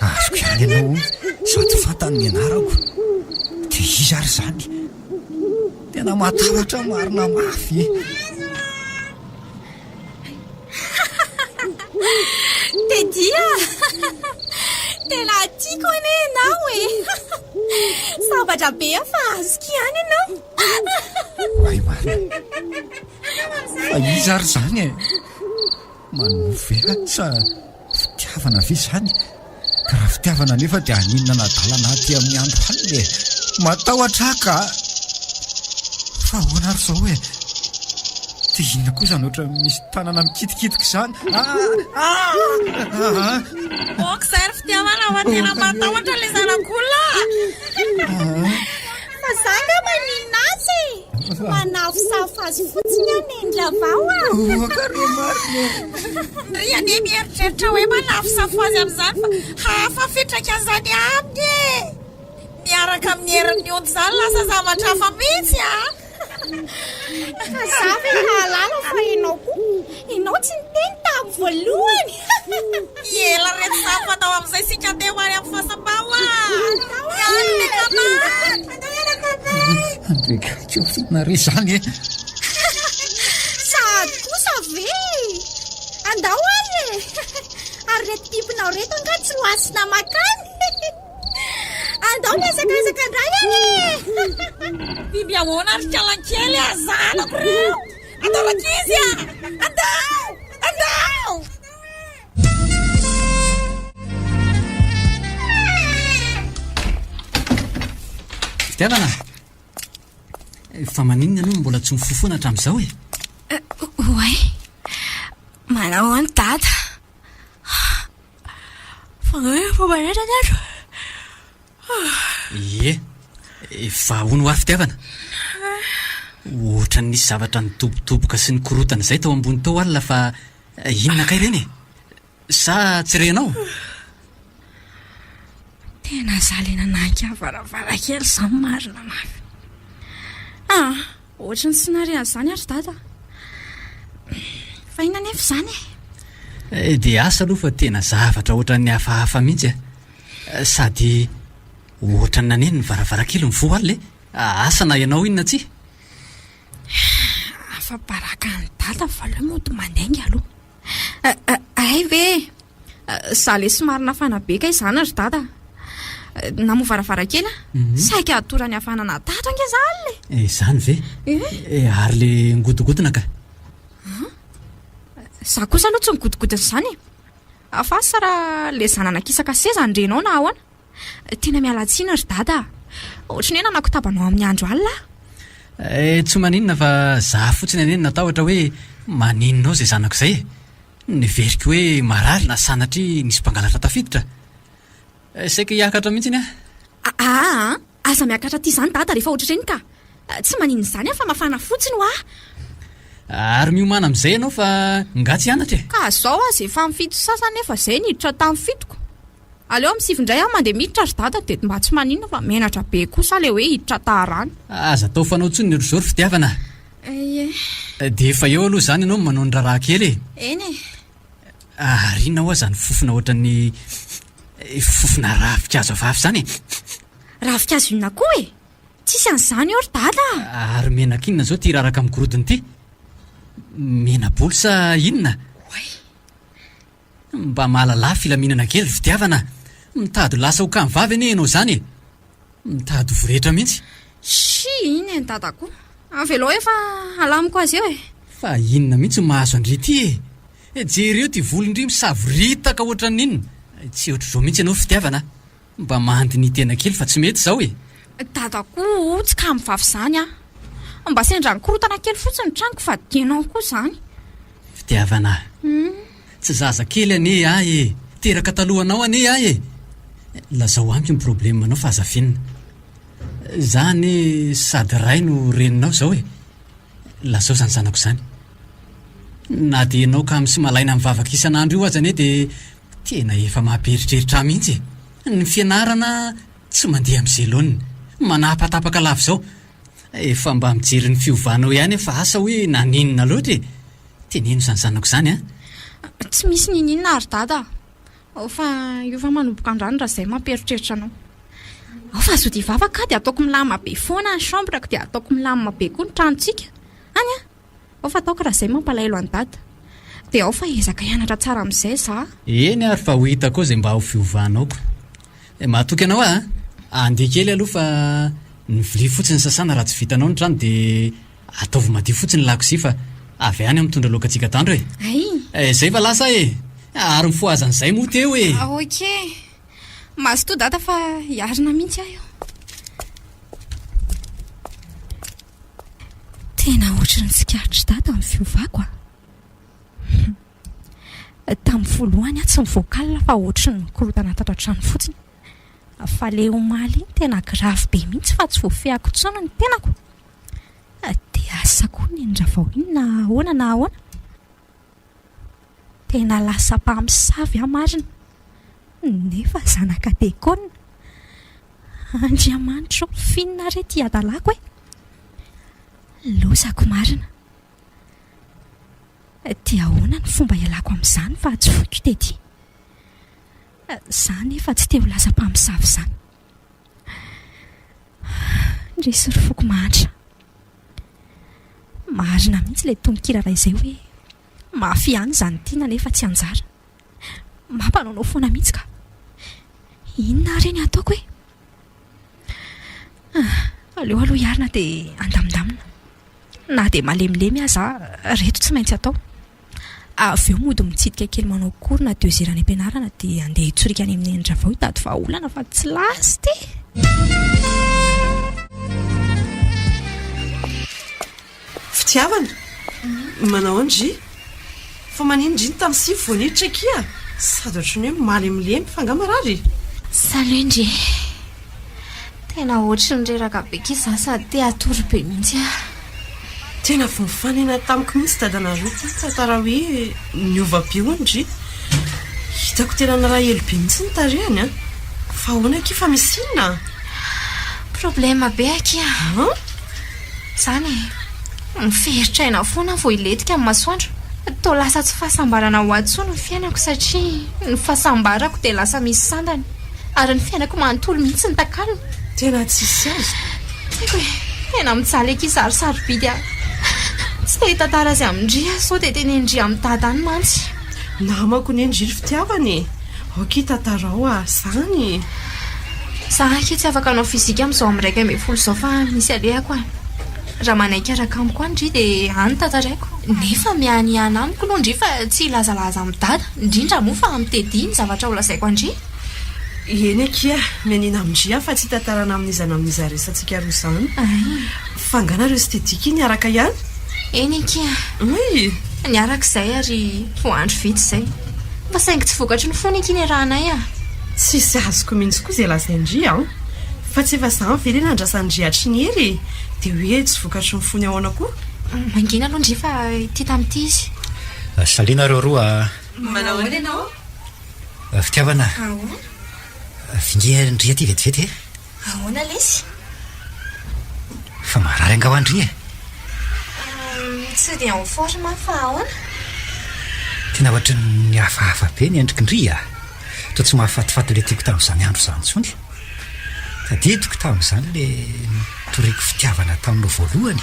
azoko ihany ianao sady fantany mianarako dia izy ary zany tena matavatra marina mafy tedia tena tiako ane ianao e zavatra be fa azoko ihany ianao ay marina fa izy ary zany e manofy sa fitiavana ve zany ka raha fitiavana nefa dia aninona nadalana aty amin'ny andro haliny e matahotra ka fa ahoana ary zao hoe dia inona koa zany ohatra misy tanana mikitikitiky zany ok zay ry fitiavana fa tena matahotra le zanak'olona fa zanga maninona azy manafo safazy fotsiny any endravao kare marina ry ane mieritreritra hoe manafo safazy amin'izany fa hafa fitraka an'izany aminy e miaraka amin'ny herin'ny ondy zany lasa zavatra hafa mihitsy fa za ve mahalala fa ianao koa ianao tsy niteny tamin'ny voalohany ela reto zafanao amin'izay sika andeha hoany amin'ny fahasambaho andrekakeo finare zany e sady kosa ve andao ary ary reto tipinao reto anga tsy ho asina makany andao miazakazaka ndray any biby ahoana ary kalankely azanako reo andao rakizy andao fitiavana fa maninona aloha mbola tsy mifofoana hatramin'izao e oay manao any dada fa fobareta ny andro fa hono ary fitiavana ohatra nisy zavatra nitobotoboka sy ny korotana izay tao ambony tao alina fa inona kay ireny e sa tsy renao tena zalena nanka varavarakely zany marina mafy ohatra ny synare azy zany ary dada fa ina nefa zany dia asa aloha fa tena zavatra ohatra ny hafahafa mihitsy sady ohatra ny naneny ny varavarakely mivo alina asa na ianao inona tsy afa-baraka ny dada valoha mody mandainga aloha ay ve za le somarina fanabeka izany ary dada namo varavarakely saika atorany hafanana tato ange za alina zany ve ary le ngodogodona ka za kosa aloha tsy migodogodona zany afa sara le zananakisaka seza ndrenao na ahoana tena mialatsiana ry dada ohatrany hoe nanakotabanao amin'ny andro alina tsy maninona fa za fotsiny aneny natao ohatra hoe maninonao zay zanako izay niveriko hoe marary na sanatry nisy mpangalatra tafiditra saika hiakatra mihitsy iny aza miakatra ty izany dada rehefa ohatra ireny ka tsy maninona izany fa mafana fotsiny ho ary miomana amin'izay ianao fa ngatsy hianatra ka zao azy efa mifito sasany efa izay niditra tamin'ny fitoko aleo amin'ny sivindray mandeha miditra ry dada dia mba tsy maninona fa menatra be kosa le hoe hiditra taharany aza atao fanao tsony ny rozory fitiavana dia efa eo aloha izany ianao manao ny raharaha kely eny ary inona hoa zany fofona ohatran'ny fofona ravikazo avavy zany ravikazo inona koa tsisy an'izany eo ry dada ary menaka inona zao ty raraka amin'ny gorodiny ty menaboly sa inona mba mahalalà filaminana kely fitiavana mitady lasa ho kamivavy anie ianao zany mitady voretra mihitsy iny ny dadako avelo efa alamiko azy eo fa inona mihitsy mahazo andry ty jereo ty volondry misavoritaka ohatran'inona tsy ohatr' zao mihitsy ianao fitiavana mba mandiny tena kely fa tsy mety zao dadako tsy ka mivavy zany mba sendra nikorotana kely fotsiny ny traniko fa dinao koa zany fitiavana tsy zaza kely ane teraka talohanao ane lazao amiko ny problemanao fa azafinina zany sady ray no reninao zao lazao zany zanako zany na dia ianao ka sy malaina mivavaka isan'andro io azany dia tena efa mamperitreritra mihitsy ny fianarana tsy mandeha amin'izay loany manapatapaka lava zao efa mba mijery ny fiovanao ihany fa asa hoe naninona loatra teneno zany zanako zany tsy misy nininona ary dada fa io fa manomboka andrano raha izay mamperitreritra anao fa azo dia vavaka dia ataoko milamina be foana ny chambreko dia ataoko milamina be koa ny tranontsika any fa ataoko raha izay mampalaelo any dada dia ao fa ezaka hianatra tsara amin'izay za eny ary fa ho hitako izay mba ho fiovanaoko mahatoky anao andeha kely aloha fa ny vilia fotsiny sasana raha tsy vitanao ny trano dia ataovy madio fotsiny lakozy fa avy any mitondra lokantsika tandro zay fa lasa ary mifoazan'izay moa teo ok mazo to dada fa hiarina mihitsy aho tena ohatra ny tsikaritra dada amin'ny fiovako tamin'ny voalohany tsy mivoakalina fa ohatra ny korotana tato an-trano fotsiny fa le omaly iny tena grave be mihitsy fa tsy voafehako tsona ny tenako dia asako ny ndrava inona ahoana na ahoana tena lasa mpamosavy marina nefa zanaka dekona andriamanitra finina rety adalako lozako marina dia ahoana ny fomba ialako amin'izany fa tsy voiko tedy zany efa tsy teo lasa mpamosavy zany ndresy ry foko mahantra marina mihitsy ilay tononkirara izay hoe mafy ihany zany tiana nefa tsy anjara mampanaonao foana mihitsy ka inona reny ataoko aleo aloha iarina dia andamindamina na dia malemilemy aza reto tsy maintsy atao avy eo mody mitsidika kely manao kory na 2 heures any am-pianarana dia andeha hitsorika any amin'ny endra vao hitady vahaolana fa tsy lasy ty fitiavana manao andry fa manindry tamin'ny sivy voaniditra kia sady ohatrany hoe malemilemy fangamarary salendry tena ohatry ny reraka be kiza sady te atory be mihitsy tena vomifanena tamiko mihitsy dadanareo tantara hoe niova-be ondry hitako tena naraha elo be mihitsy ny tarehany fa ahoana ki fa misy inona problema be akia zany miferitra aina foana vo iletika amin'ny masoandro to lasa tsy fahasambarana ho atsony ny fiainako satria ny fahasambarako dia lasa misy sandany ary ny fiainako manontolo mihitsy ny takalina tena tsisy azy haiko hoe tena mitsaly kisarosarobidy tsy te hitantara azy amindria sao dia tena indria amin'ny dadany mantsy namako ny endriry fitiavany aoky tantarao zany za ke tsy afaka anao fizika amin'izao amin'iraika amby folo zao fa misy alehako raha manaiky araka amiko andry dia any tantaraiko nefa miany ihany amiko aloha ndry fa tsy lazalaza amin'ny dada indrindra moa fa mitedi ny zavatra ho lazaiko andry eny akia mianina amindria fa tsy tantarana amin'izana amin'iza resantsika roa zany fanganareo sy tedika iny araka ihany eny akia ny arak'izay ary voandro vitsy izay fa saingy tsy vokatry ny fona ikiny rahanay tsisy azoko mihitsy koa izay lazaindria fa tsy efa za velena andrasany rihatry ny hery dia hoe tsy vokatry ny fony ahoana koa mangina aloha ndry fa ty tamin'ity izy saliana reo roa manahoana ianao fitiavana vinge ndria ty vetivety ahoana lesy fa marary angao andria tsy dia mifoatra mafa ahoana tena ohatry ny hafahafa be ny endriky ndria toa tsy mahafatifaty le tiako tamin'izany andro izany tsony tadidiko tamin'izany le toriko fitiavana taminao voalohany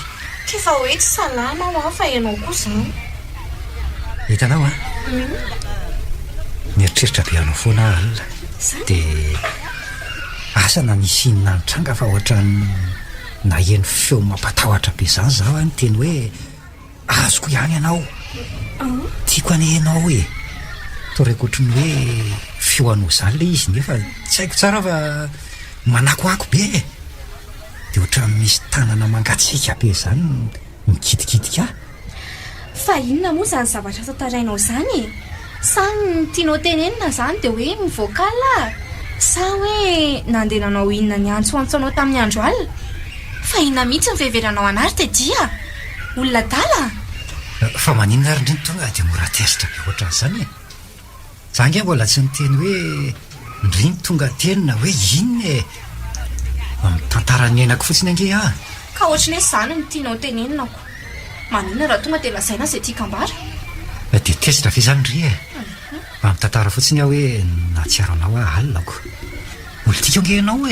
kefa hoe tsy salama ho afa ianao koa izany hitanao mieritreritra be anao foana alina dia asa na nisinina ny tranga fa ohatra na eny feo mampatahotra be izany zaho any teny hoe azoko ihany ianao tiako anehanao hoe toreko ohatrany hoe fioanao izany le izy nefa tsy haiko tsara fa manakoako be dia ohatra misy tanana mangatsiaka be izany mikidikitika fa inona moa izany zavatra tatarainao izany sa ny tianao tenenina izany dia hoe mivokala sa hoe nandehananao inona ny antsoantsoanao tamin'ny andro alina fa inona mihitsy niveveranao anary dia dia olona dala fa maninona ary indriny tonga dia mora tezitra be ohatran'izany za nge mbola tsy niteny hoe ndriny tonga tenina hoe inona mitantara ny ainako fotsiny ange ka ohatrany hoe izany ny tianao teneninako maninona raha tonga dia lazaina izay tiakambara dia tezitra ve izany ndry mba mitantara fotsiny aho hoe natsiaranao alinako olo tiako ange ianao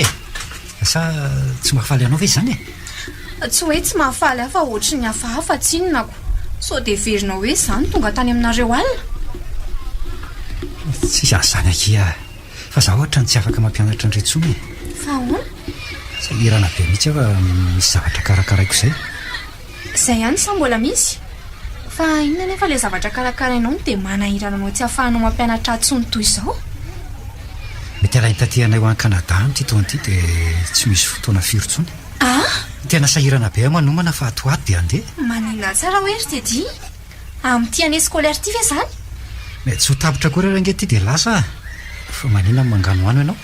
sa tsy mahafaly anao ve izany tsy hoe tsy mahafaly aho fa ohatry ny hafahafa tsinonako so dia verinao hoe izany tonga tany aminareo alina tsy azany akia fa za ohatra ny tsy afaka mampianatra ndretsony fa ahoana sa irana be mihitsy fa misy zavatra karakaraiko izay izay ihany sa mbola misy fa inona nefa ilay zavatra karakarainao dia manahirananao tsy hahafahanao mampianatra atsony toy izao mety ala hitantehanay ho any Kanada amity taon'ity dia tsy misy fotoana firotsony tena sahirana be manomana fa atoato dia andeha manina tsara hoe ry dedi amin'ity année scolaire ity ve izany tsy ho tapitra koa raha ange ty dia lasa fa manina mangano ano ianao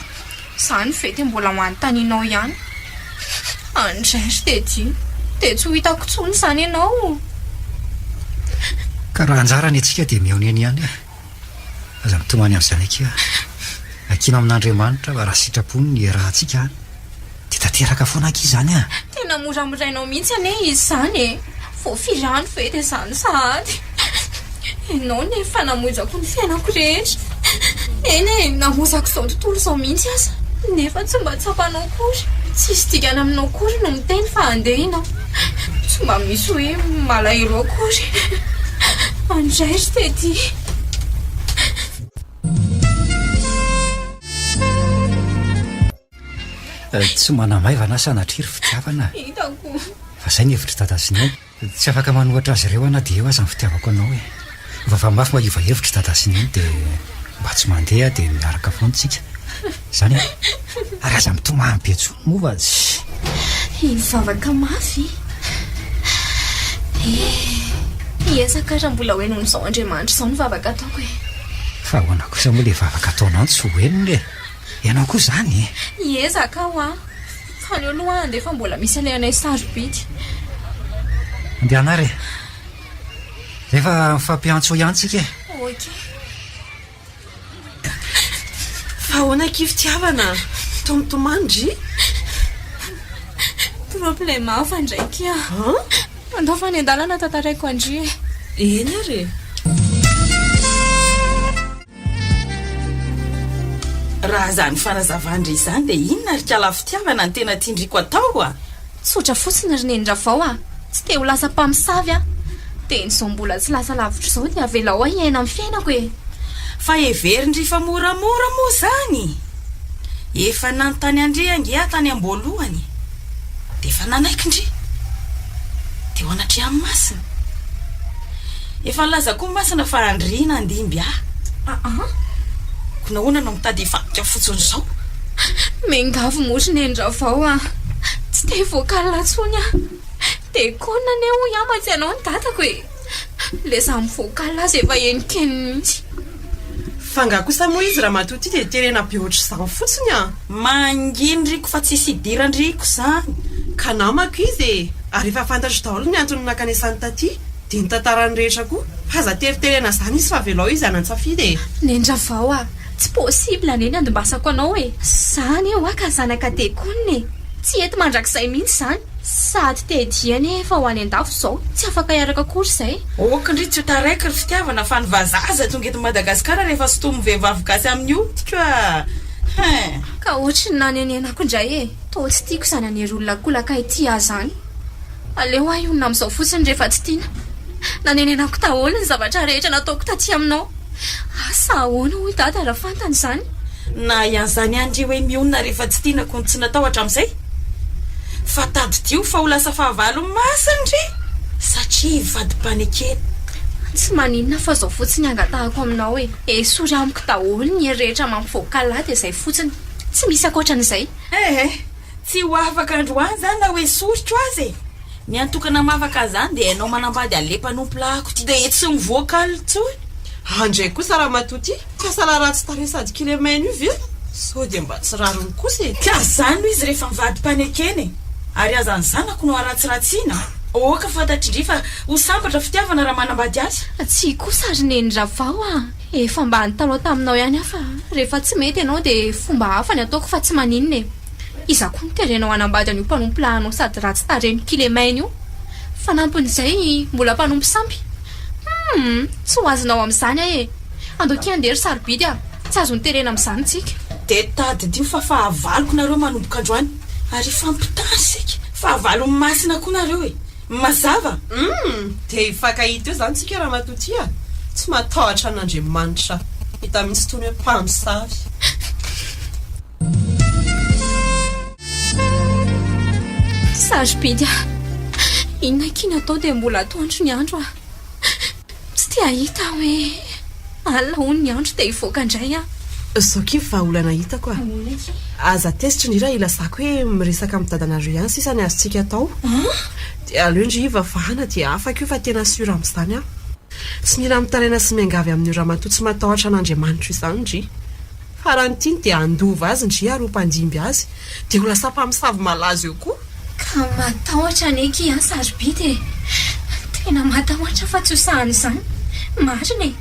izany fety mbola ho anontanianao ihany andray ry dedi dia tsy ho hitako tsony izany ianao ka raha anjara ny atsika dia miaoniany ihany aza mitomany amin'izany akia akina amin'Andriamanitra fa raha sitrapony ny rahantsika dia tanteraka foana aky izany tena moramirainao mihitsy ane izy izany voafirano fety izany sahady ianao nefa namozako ny fiainako rehetra eny namozako izao tontolo izao mihitsy aza nefa tsy mba tsapanao kory tsisy dikana aminao kory no miteny fa andeha inao tsy mba misy hoe malahelo akory andray ry tedy tsy manamaivana sanatriry fitiavana hitako fa zay ny hevitra dadasinay tsy afaka manohatra azy ireo ana dia eo aza ny fitiavako anao vava mafy mahiova hevitra dadasinay dia mba tsy mandeha dia miaraka foantsika izany ary aza mitomany be tsony moa fa tsy ivavaka mafy iezaka raha mbola hoe noho izao Andriamanitra izao ny vavaka ataoko fa ahoana kosa moa le vavaka ataonao tsy hoeniny ianao koa izany iezaka aho fa ny aloha andefa mbola misy alehanay sarobidy andeha anary rehefa mifampiantso iantsika ok fa ahoana kifitiavana tomitomandry problème hafa ndraiky andao fa ny an-dalana tantaraiko andry eny ary raha zany fanazavandry izany dia inona rikala fitiavana ny tena tiandriko atao tsotra fotsiny ry nenindra vao tsy te ho lasa mpamosavy dia nyzao mbola tsy lasa lavitra izao dia avela ao hiaina amin'ny fiainako fa everindry fa moramora moa zany efa nanontany andry angia tany am-boalohany dia efa nanaiky ndry dia ho anatry amin'ny masina efa laza koa masina fa andriana andimby ko nahoana no mitady hifantika fotsiny izao mengavo motry nenindra vao tsy te voakalina tsony dia konina ne ho iamatsy ianao ny datako le samy voakalina azy efa enikeny mihitsy fa nga kosa moa izy raha matoty dia terena be ohatr'izany fotsiny a mangindriko fa tsisy idirandriko zany ka namako izy ary efa fantatro daholo ny antony nakanesany taty dia nitantarany rehetra koa fa aza teriterena zany izy fa velao izy anantsafidy nendravao a tsy possible neny andombasako anao e zany eo a ka zanaka tekoniny tsy ety mandrakizay mihitsy zany sady tediany efa ho any an-dafo zao tsy afaka iaraka kory izay okindry tsy hotaraiky ry fitiavana fa ny vazaza tonga eto Madagasikara rehefa sotomy vehivavy gasy amin'ny oditra ka ohatry ny nanenenako indray e to tsy tiako zany anery olona kolaka ity a zany aleo a iolona amin'izao fotsiny rehefa tsy tiana nanenenako daholo ny zavatra rehetra nataoko taty aminao asa ahoana hoy dada raha fantany zany na ian'izany andry hoe mionona rehefa tsy tianako ny tsy natao hatramin'izay fa tadidio fa ho lasa fahavalo masindry satria vadi-panekeny tsy maninona fa zao fotsiny angatahako aminao e sory amiko daholo ny rehetra mampivoaka dia izay fotsiny tsy misy akoatran'izay tsy ho afaka androany zany na hoe soritro azy ny antokana mavaka zany dia ianao manambady alempanompo lahako ty dia tsy mivoaka alitsony andray kosa raha matoty kasala raha tsy tare sady kilemaina io ve sao dia mba tsy rarony kosa ka zany no izy rehefa mivadi-panekeny ary aza ny zanako no aratsiratsiana oka fantatry fa ho sambatra fitiavana raha manambady azy tsy kosa ary nendravao a efa mba nytaloha taminao ihany afa rehefa tsy mety ianao dia fomba hafa ny ataoko fa tsy maninona e iza koa niterenao anambady an'io mpanompo lahanao sady raha tsy tareny kilemaina io fa nampon'izay mbola mpanompo sampy tsy ho azonao amin'izany a e andoki andery sarobidy a tsy azo niterena amin'izany tsika dia tadidio fa fahavaloko nareo manomboka androany ary fampitasika fahavalo masina koa nareo e mazava dia ifakahita eo zany tsika raha matoty a tsy matahotra an'Andriamanitra hita mihitsy tony hoe mpamosavy sarobidy a inona kina atao dia mbola atoandro ny andro a tsy tia hita hoe alina hono ny andro dia hivoaka indray a zao ky fa olana hitako a aza tezitra ny raha ilazako hoe miresaka amin'ny dadanareo ihany sisa ny azontsika atao dia aleo indry ivavahana dia afaka io fa tena sura amin'izany aho tsy mila mitaraina sy miangavy amin'ny raha matoa tsy matahotra an'Andriamanitra izany indry fa raha ny tiany dia andova azy indry ary ho mpandimby azy dia ho lasa mpamosavy malaza eo koa ka matahotra neky a sarobidy tena matahotra fa tsy hosahany izany marina e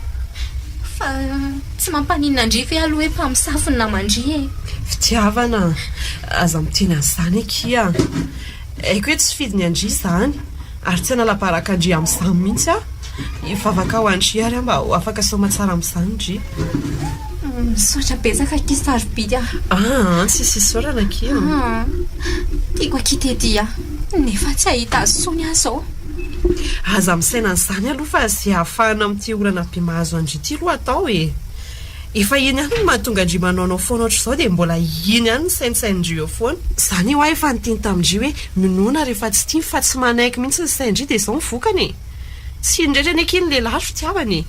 fa tsy mampaninona indry fe aloha hoe mpamosavy ny namandry e fitiavana aza miteny an'izany ekia haiko hoe tsy fidy ny andry izany ary tsy analabaraka andry amin'izany mihitsy a hivavaka ho andry ary mba ho afaka soma tsara amin'izany indry misaotra betsaka ki sarobidy a tsisy isaorana kia tiako akitedy a nefa tsy ahita azy tsony azy zao aza misaina an'izany aloha fa zay ahafahana amin'ity orana be mahazo andry ity aloha atao e efa iny ihany no mahatonga andry manaonao foana ohatr' izao dia mbola iny ihany ny sainsaindry eo foana izany io a efa niteny tamindry hoe minoana rehefa tsy tia fa tsy manaiky mihitsy ny saindry dia izao mivokany e tsy indrindra ny akiny lehilahy fitiavany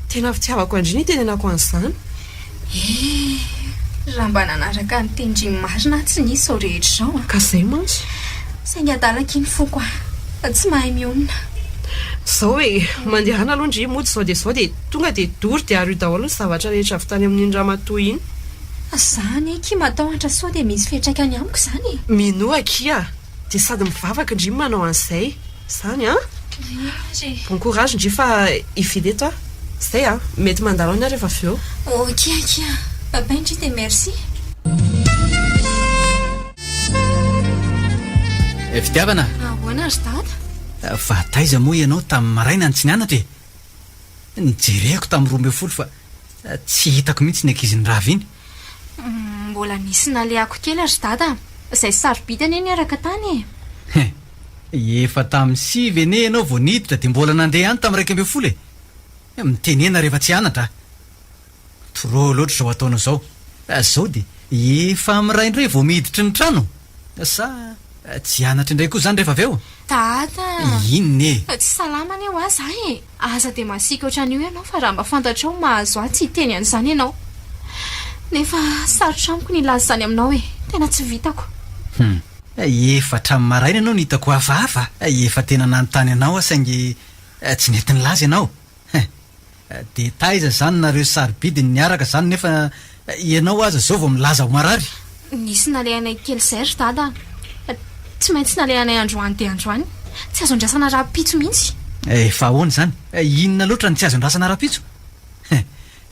tena fitiavako andry ny tenenako an'izany raha mba nanaraka ny tendry marina tsy nisy zao rehetra izao ka izay mantsy saingy adalaka iny foko a tsy mahay mionona zao hoe mandehana aloha ndry mody zao dia tonga dia dory dia ary io daholo ny zavatra rehetra avy tany amin'iny raha matoa iny zany ki matahotra sao dia misy fiantraikany amiko zany minoa kia dia sady mivavaka indry manao an'izay zany a bon courage indry fa ifidy eto a zay a mety mandalo any rehefa avy eo kia baba indry dia merci fitiavana ahoana ry dada vataiza moa ianao tamin'ny maraina ny tsy nianatra e nijereko tamin'ny 12 fa tsy hitako mihitsy ny ankizin'ny rava iny mbola nisy naleako kely ry dada izay sarobidy ane niaraka tany efa tamin'ny 6 ene ianao vao niditra dia mbola nandeha any tamin'ny 12 e mitenena rehefa tsy anatra tro loatra zao ataonao zao zao dia efa miray indray vao miditry ny trano sa tsy anatra indray koa zany rehefa avy eo dada inona e tsy salama ane ho azy ahy e aza dia masika ohatran'io ianao fa raha mba fantatrao mahazo ahy tsy hiteny an'izany ianao nefa sarotra amiko ny laza zany aminao e tena tsy vitako efa hatramin'ny maraina ianao nihitako hafahafa efa tena nanontany anao saingy tsy nety ny laza ianao dia taiza zany nareo sarobidiny niaraka zany nefa ianao aza zao vao milaza ho marary. Nisy nalehanay kely zay ry dada. Tsy maintsy nalehanay androany dia androany. Tsy azo andrasana raha-pitso mihitsy. Fa ahoana zany? Inona loatra ny tsy azo andrasana raha-pitso?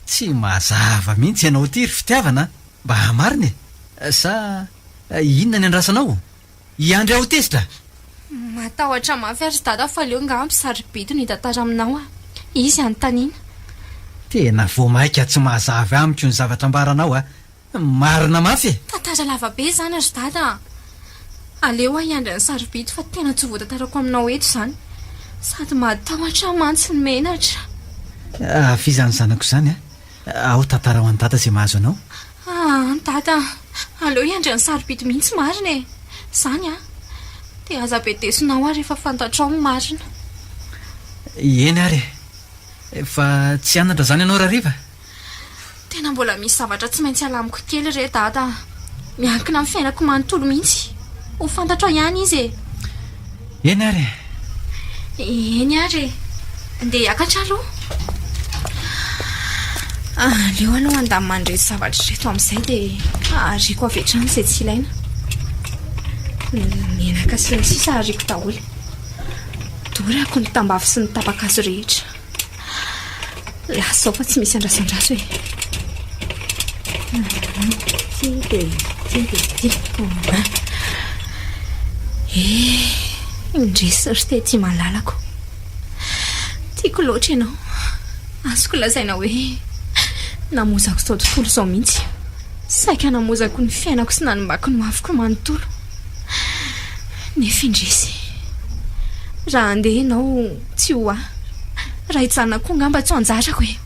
Tsy mazava mihitsy ianao ty ry fitiavana. Mba hamariny sa inona ny andrasanao? Iandry aho tezitra. Matahotra mafy ary dada fa leo ngampy sarobidi ny tantara aminao a. Izy anontaniana. Tena voamaika tsy mahazavy amiko ny zavatra ambaranao a. Marina mafy. Tantara lavabe zany ry dada. Aleo a iandry ny sarobidi fa tena tsy voatantarako aminao eto zany. Sady matahotra mantsy ny menatra. Afizany zanako zany a. Ao tantara ho any dada izay mahazo anao. Dada, aleo iandry ny sarobidi mihitsy marina e. Zany a. Dia aza be desonao a rehefa fantatrao ny marina. Eny ary. Fa tsy anatra zany ianao rahariva? Tena mbola misy zavatra tsy maintsy alamiko kely re dada. Miankina amin'ny fiainako manontolo mihitsy. Ho fantatrao ihany izy e. Eny ary. Eny ary. Andeha hiakatra aloha. Leo aloha andamy mandreto zavatra reto amin'izay dia ariko avy hatrany izay tsy ilaina. Menaka sy ny sisa ariko daholo. Dorako ny tambavy sy ny tapakazo rehetra. Lasao fa tsy misy andrasandraso e. Indresy ry tety malalako. Tiako loatra ianao. Azoko lazaina hoe namozako zao tontolo zao mihitsy. Saika namozako ny fiainako sy nanimbako ny mavoko manontolo. Nefa indresy, raha andeha ianao tsy ho ahy. Raha hijanona koa ngamba tsy ho anjarako e.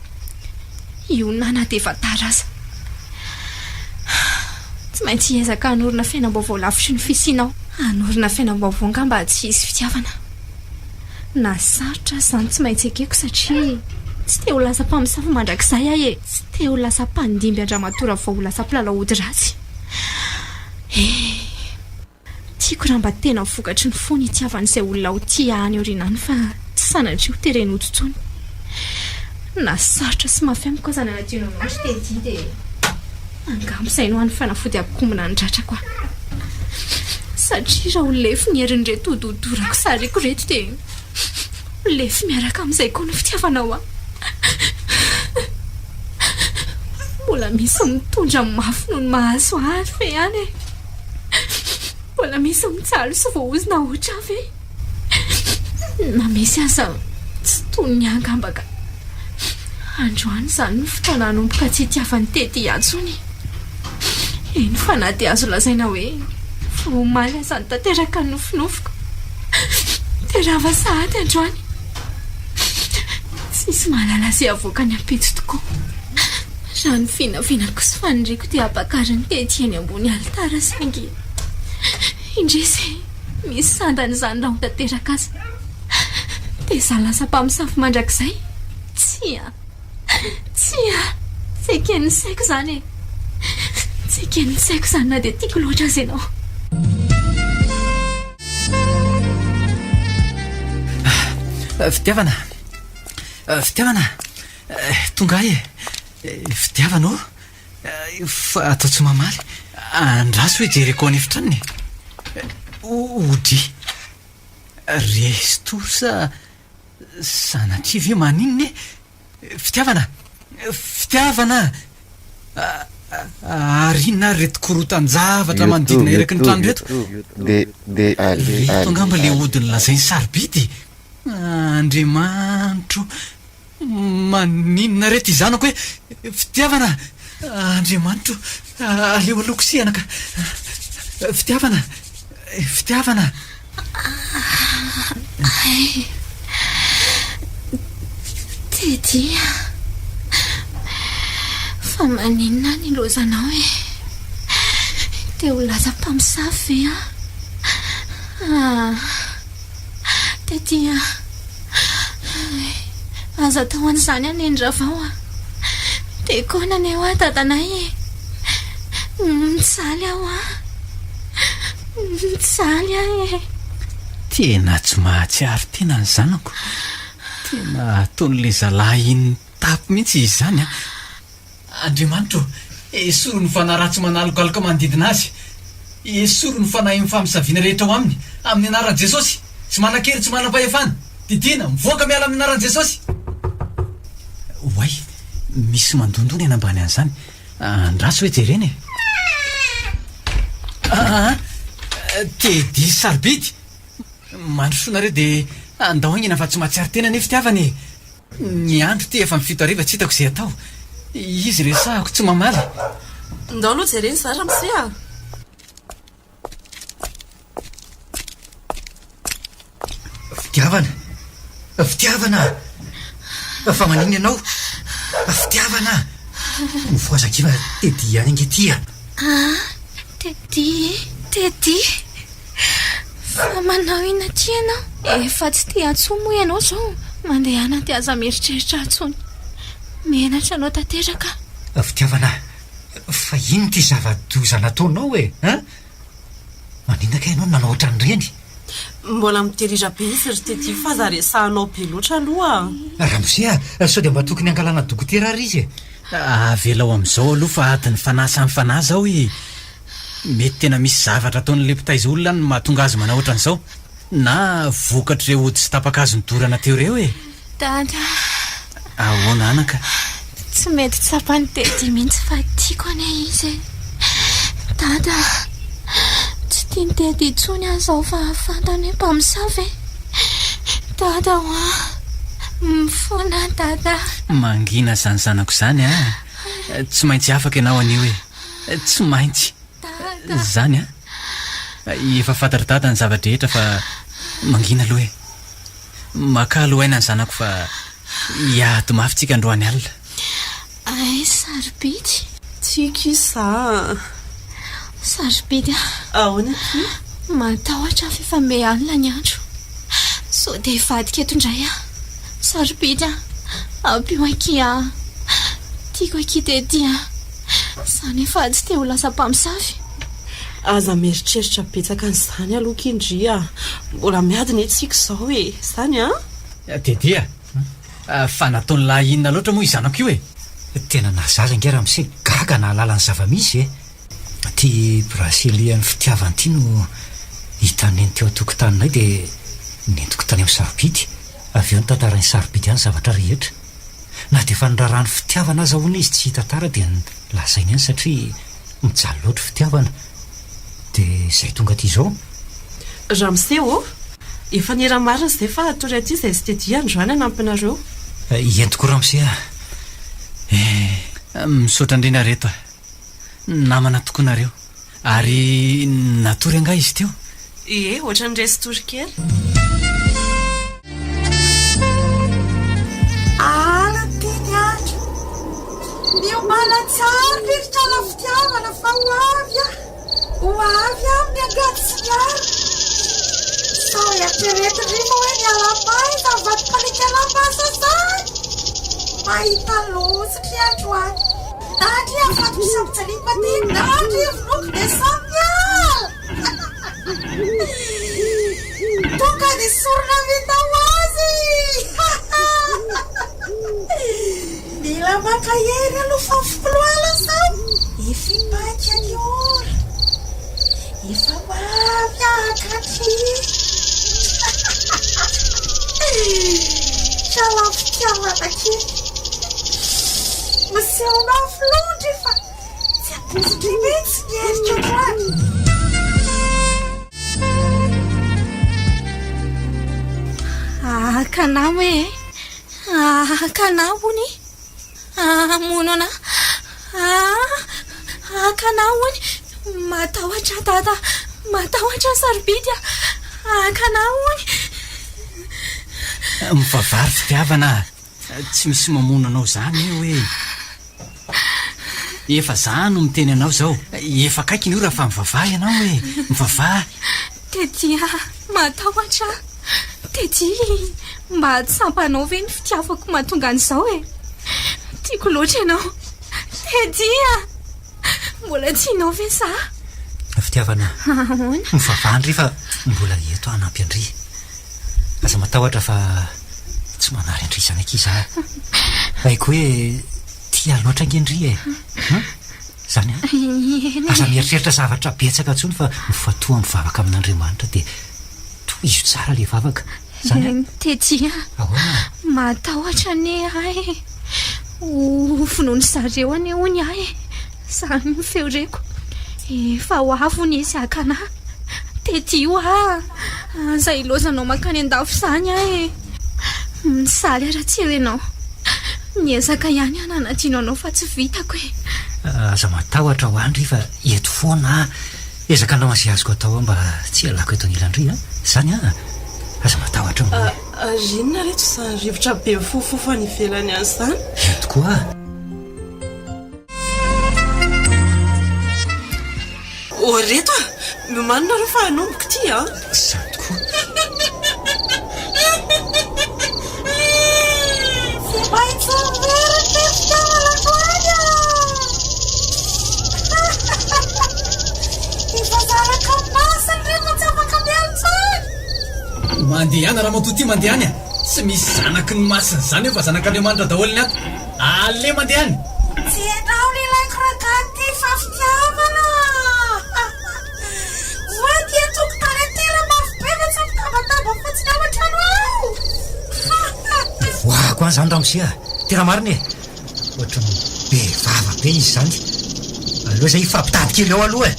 Io nana dia efa tara aza. Tsy maintsy hiezaka hanorina fiainam-baovao lavitry ny fisianao. Hanorina fiainam-baovao ngamba tsy hisy fitiavana. Na sarotra zany tsy maintsy ekeko satria tsy te ho lasa mpamosavy mandrakizay ahy e. Tsy te ho lasa mpandimby Andriamatora vao ho lasa mpilalao ody ratsy. Tiako raha mba tena vokatry ny fony itiavan'izay olona ho tia any orinany fa tsy sanatria ho tereny ototsony. Na sarotra sy mafy amiko aza nanadino amin'andro tety dia angamba izay no any fanafody akombona ny dratrako aho. Satria raha ho lefy ny herin'ireto hododorako sariko reto dia lefy miaraka amin'izay koa ny fitiavanao aho. Mbola misy mitondra mafy noho ny mahazo ahy fe any e. Mbola misy mitsalo sy voahozina ohatra ve. Na misy aza tsy toy ny angamba ka. Androany zany ny fotoana hanomboka tsy hitiavany tety iatsony. Eny fa na dia azo lazaina hoe voamaly aza ny tanteraka ny nofinofiko. Terava sahady androany. Tsisy mahalala izay avoaka ny ampitso tokoa. Raha ny finavinako sy fanindriko dia ampakariny tety eny ambony alitara saingy. Indresy misy sandany zany raha ho tanteraka azy. Dia za lasa mpamosavy mandrakizay. Tsy eken'ny saiko zany e. Tsy eken'ny saiko zany na dia tiako loatra azy ianao. Fitiavana. Fitiavana. Tonga e. Fitiavana ô. Fa atao tsy mamaly. Andraso hoe jereko any efitraniny. Ody. Resto sa sanatria ve maninona e. Fitiavana. Fitiavana. Arinona reto korotan-javatra manodidina eraky ny trano reto. Reto angamba le odiny lazainy sarobidy. Andriamanitro. Maninona reto izanako hoe fitiavana. Andriamanitro. Aleo aloko sianaka. Fitiavana. Fitiavana. Tetia. Fa maninona ny lozanao e. Te ho lasa mpamosavy ve Tetia. Aza tao an'izany anendra vao Dia koa ny eo dadanay e. Mitsaly aho mitsaly aho e. Tena tsy mahatsiaro tena ny zanako. Tena ataon'le zalahy iny tapy mihitsy izy zany a. Andriamanitro, esoro ny fanahy ratsy manalokaloka manodidina azy. Esoro ny fanahy mifampisaviana rehetra ao aminy amin'ny anaran'i Jesosy. Tsy manan-kery, tsy manam-pahefana. Didina, mivoaka miala amin'ny anaran'i Jesosy. Oay, misy mandondony eny ambany an'izany. Andraso hoe jereny Tedy sarobidy. Mandrosoanareo dia andao aingina fa tsy mahatsiary tena ny fitiavany. Ny andro ty efa mifito ariva tsy hitako izay atao. Izy resahako tsy mamaly. Ndao aloha jereny zara misia. Fitiavana, fitiavana, fa maniny ianao, fitiavana. Mivoazakiva Tedy any angetya. Tedy fa manao ina ty ianao? Efa tsy te atsoa moa ianao zao. Mandehana ty aza mieritreritra atsony. Menatra anao tanteraka. Fitiavana, fa ino ty zava-doza nataonao e? Maninona ka ianao nanao ohatran'ireny? Mbola miterira be izy ry Tedy fa za resahanao be loatra aloha. Ramose, sao dia mba tokony angalana dokotera ary izy e? Avelao amin'izao aloha fa adiny fanahy samy fanahy zao mety tena misy zavatra ataon'le mpitaiza olona no mahatonga azy manao ohatran'izao. Na vokatr'ireo ody sy tapaka azy nidorana teo ireo e. Dada, ahoana anaka? tsy mety tsapany Tedy mihitsy fa tiako ane izy. Dada, tsy tiany Tedy intsony azao fa fantany hoe mpamosavy. Dada hoa, mifona dada. Mangina zany zanako zany tsy maintsy afaka ianao anio e. Tsy maintsy zany efa fantatra dada ny zavadrehetra fa mangina aloha e. Maka aloha aina ny zanako fa hiady mafy tsika androany alina. Ay, sarobidy. Tiako isa. Sarobidy ahoana ty? matahotra fefa me alina ny andro. So dia vadika eto indray sarobidy ampio aky tiako aky Tedy zany efa tsy te ho lasa mpamosavy. Aza mieritreritra betsaka an'izany aloha kindria. Mbola miadina etsika izao e. Zany Tedy fa nataony lahy inona loatra moa izanako io e. Tena nazaza nge Ramose gaga na lalany zava-misy e. Ty braselian'ny fitiavany ty no hitaneny teo atokotaninay dia nentiko tany amin'ny sarobidy. Avy eo ny tantaran'ny sarobidy any zavatra rehetra. Na dia efa nirarahany fitiavana aza hono izy tsy tantara dia lazainy any satria mijaly loatra fitiavana. Dia izay tonga ty izao. Ramose efa nera marina izay fa tory aty izay sy Tedy androany anampinareo. Entiko Ramose misaotra indrindra reto namana tokoanareo ary natory anga izy teo. Ohatra ny resy tory kely. Teny andro miomana tsara rivitra la fitiavana fa ho avy amin'ny angady sy miaro. Sao eritreretiny moa hoe nialamay fa vadipalika alamasa zany. Mahita lozitry androany. Nandry afaty misambotsalipa ty nandry vonoko dia samiala. Tonga dia sorona vita ho azy. Mila maka hery aloha fa folo ala zany. Ifipaky any ora. Efa mavy akatry. Fitiavana kely. Maseho mafy loatra fa tsy amposidry mihitsy ny heritra androany. Kanamo e. Kanamo ni. Mono ana. Kanamo ni. Matahotra dada. Matahotra sarobidy. Kanamo ni. Mivavary fitiavana. Tsy misy mamono anao zany io hoe. Efa za no miteny anao zao. Efa kaiky ny ora fa mivavaha ianao hoe. Mivavaha. Tedy matahotra. Tedy mba tsampanao ve ny fitiavako mahatonga an'izao e. Tiako loatra ianao. Tedy mbola tianao ve sa? Fitiavana. Mivavaha andry fa mbola eto anampy andry. Aza matahotra fa tsy manary andrisana akiza haiko hoe tia loatra angendry e zany a aza mieritreritra zavatra betsaka ntsony fa mifatoa mivavaka amin'Andriamanitra dia toa izy tsara le vavaka zany tetia matahotra ane ahy ho finoany zareo any hony ahy zany mifeoreko efa ho avony izy akanahy tetio zay lozanao makany an-dafo zany ahy misaly ara-tsy eo ianao niezaka ihany ananatiano anao fa tsy vitako e aza matahotra ho andry fa eto foana ezaka anao azay azoko atao mba tsy alako eto anilandry zany aza matahotra rinona reto sa rivotra be fofofa ny ivelany azy zany tokoa reto manona reo fa anomboko ty zany tokoa mandehana raha matoty mandehany tsy misy zanaky ny masiny zany eo fa zanak'Andriamanitra daholiny ato ale mandehany tsy enao lelaiko ragaty fa fitiavana va dia tokotany atera mafibe fa tsy mitabataba fotsiny ao an-trano ao voako any zany ramosia tena mariny e ohatra be vava be izy zany aloha zay fampitady kely ao aloha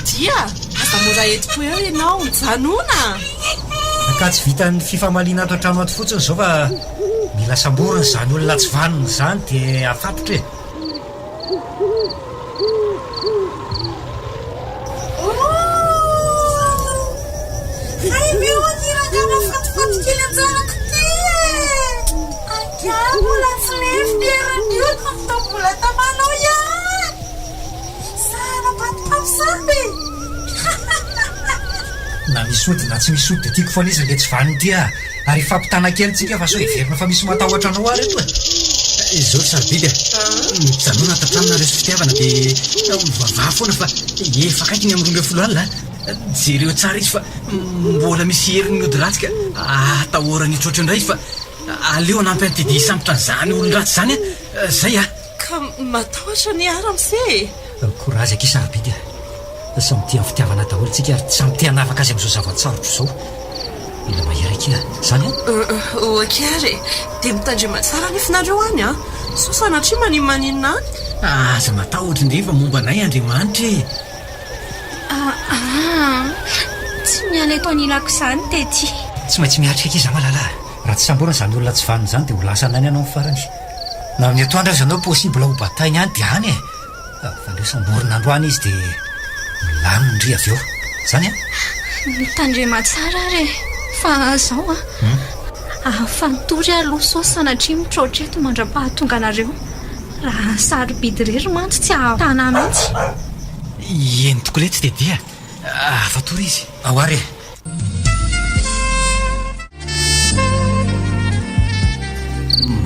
dia aza mora etiko eo ianao mijanona naka tsy vitany fifamaliana ato an-trano ato fotsiny zao fa mila samboriny zany olona tsy vanony zany dia afatotra e hay meoanirangana fatifaty kely anjanako ty ankia mbola tsy lefiteranyio no mitombola tamanao ihany sara patipamsamby na misody na tsy misody dia tiako foana izy le tsy vaniny ty ary fampitana kely tsika fa so iverina fa misy matahotra anao ary eto zao sarobidy mijanona tatranona reso fitiavana dia mivavah foana fa efa kaikiny amin'irondreo folo alina jereo tsara izy fa mbola misy heriny ody-ratsika atahorany itrotra indray fa aleo anampy antidia sambotra n'izany olon-dratsy zany zay ka matahotra ny ara mise korazy aky sarobidy samy tia amin'ny fitiavana daholontsika ary samy tia hanafaka azy amin'izao zava-tsarotra zao mila mahery aky zany oaky ary dia mitandrema tsara nefinareo any so sanatria maninina any aza matahotra indray fa momba anay Andriamanitra tsy miany eto anilako izany tety tsy maintsy miatrika aky iza malala raha tsy samborana izany olona tsy vaniny zany dia ho lasa anany ianao mifarany na amin'ny atoandro azy anao possible ho batainy any dia any fa leo samborina androany izy dia milaminy indry avy eo zany mitandrema tsara re fa zao fantory aloha so sanatria mitrotra eto mandra-pahatonga anareo raha sarobidy rery mantsy tsy ahatana mihitsy eny tokoa le tsy dedia afatory izy ao ary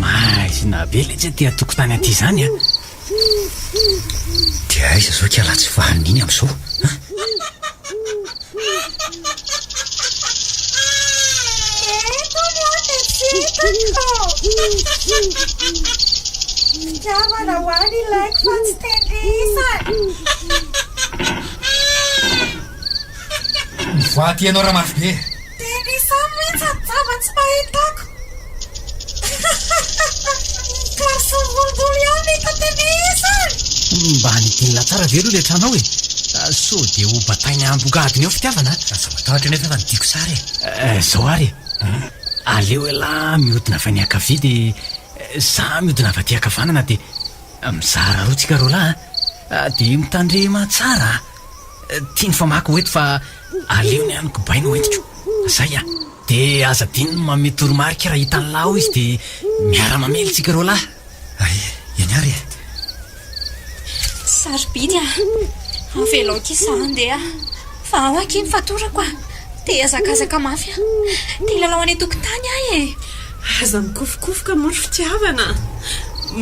maizina be le tsy tia tokotany aty zany dia aiza zao kiala tsy vaniny iny amin'izao fitiavana ho any ilaiko fa tsy tendrisany mivoaty ianao raha mafy be tendrisany mihitsy anyjava tsy mahitako karsony volodolo ihany meka tendrisany mba nidinina tsara ve aloha le tranao so dia ho batainy ambogadiny eo fitiavana aza matahotra nefa efa nidiko sara zao ary aleo ela mihodina avy ny akavia dia za mihodina avy aty akavanana dia mizara roa tsika roalahy dia mitandrema tsara tiany famaky ho eto fa aleo ny anoko baina ho entiko zay dia aza dininy mametoromarika raha hitany lao izy dia miara-mamely tsika roalahy ay eny ary sarobidy avelao kisa andeha fa ao aky ny fatorako dia azakazaka mafy dia lalao any tokotany ahy aza mikofokofoka moro fitiavana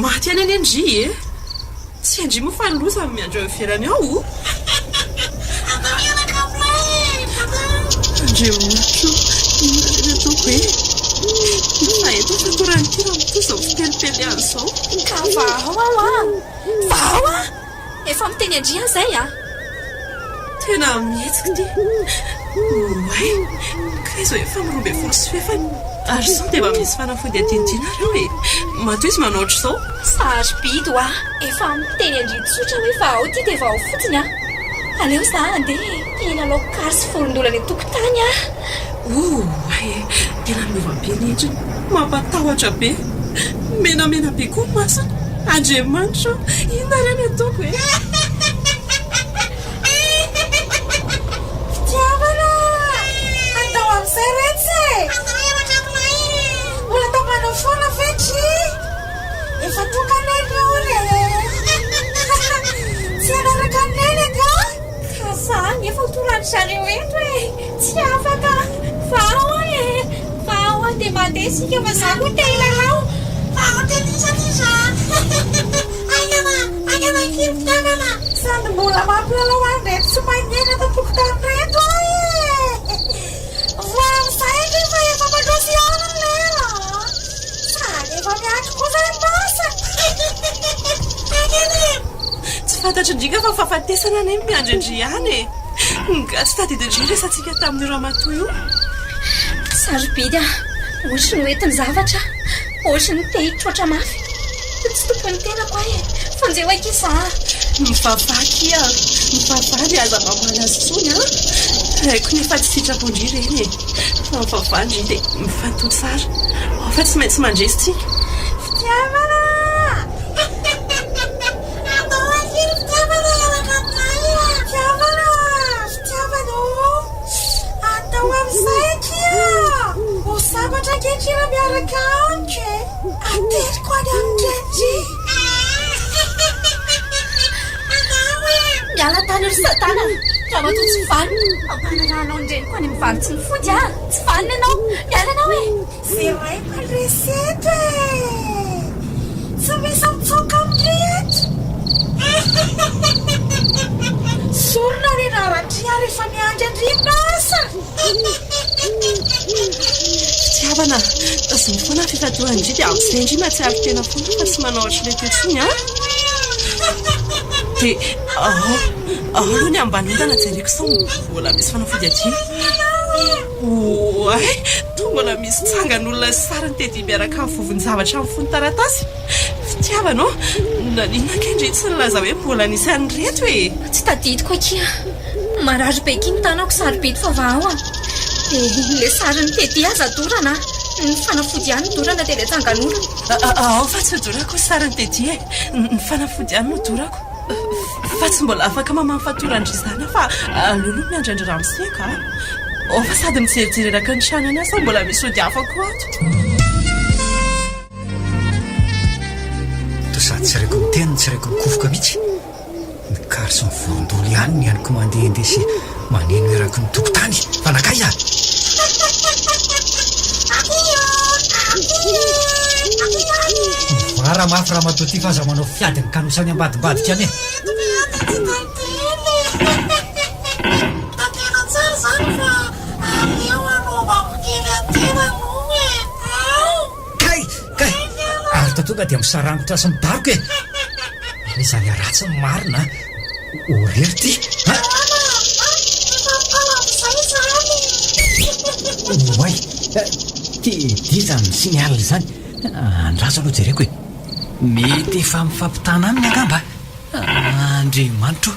maty any any andry tsy andry moa fa nyloza miandro eo ivelany ao andry motro ataoko fa eto fatorany tira mitoza fipelipely any zao ka vao efa miteny andria zay a tena mihetsika ty oay ka izy efa mirobe folo sy fefany ary zao dia mba misy fanafody adinodinareo hoe mato izy manaotro zao sarobidy a efa miteny andritsotra hoe vao ty dia vao fotsiny a aleo za andeha tena laokary sy folondolana tokotany a ay tena mivabe nihitra mampatahotra be menamena be koa masina andriamanitra inona reny ataoko e fitiavana andao amin'izay retsy mbola tao manao foana vetry efa tokaneny ory tsy anaraka neny ka zany efa torany zareo eto e tsy afaka vao dia mandeha sika fa za koa te ilalao agana kivitavana sady mbola mampilalao andreto tsy manena tatokotany reto vamizay refa efa mandrozy ana lela sady efa miatro koa zay masa tsy fantatra ndrika fa fahafatesana ane miandrindry any e gasy tadidindri resatsika tamin'ny ramatoa io sarobidy a ohatry ny hoentiny zavatra ohatry ny tehitro oatra mafy tsy tompony tena koa e fonjeo aiky za mivavaky a mivavady aza mamana azy tsony a raiko nefa tsy sitrapondry reny e fa mivavandry dia mifanto tsara fa tsy maintsy mandresitsika fitiavana zavatra ketrina miaraka amiko e ateriko any amindrenjy miala tany ry satana raha mato tsy vany ampanananao ndreniko any mivany tsy nifody a tsy vaniny anao miala anao e zay raiko ny resety tsy misy mitsoka amindreto sorona re raharatria rehefa miandry andrimasa fitiavana zany foana fifatohandry dia amin'izay indrina tsy avy tena fona fa tsy manao ohatr'ilay toetsony a dia aloha ny ambanintana jereko sao mbola misy fanafody aty ay to mbola misy tsangan'olona sarany tedy miaraka amin'ny vovon-javatra amin'ny fony taratasy fitiavana nanina kendre tsy nilaza hoe mbola nisy any reto e tsy tadidiko akia marary be ky nitanako sarobidy fa vao a dia le sariny tedy aza dorana ny fanafody ihany nodorana dia le tsangan'olona fa tsy hodorako sariny tedy e ny fanafody ihany nodorako fa tsy mbola afaka mamamy fatorandry zana fa aloloha miandrandry ramoseka fa sady mijerijereraka ny tranany a sa mbola misy ody afako ato tosady tsy raiko miteny tsy raiko mikofoka mihitsy mikary sy mivorondolo ihany ny aniko mandehandeha sy maneno eraky ny tokotany fa nakay a vara mafy raha mato ty fa aza manao fiadiny kanosany ambadibadika any e kay ary tatonga dia misarangotra sy midaroko e izany aratsy ny marina orery ty oay ty zany sy ny alina zany andraso aloha jereko e mety efa mifampitana aminy angamba andriamanitro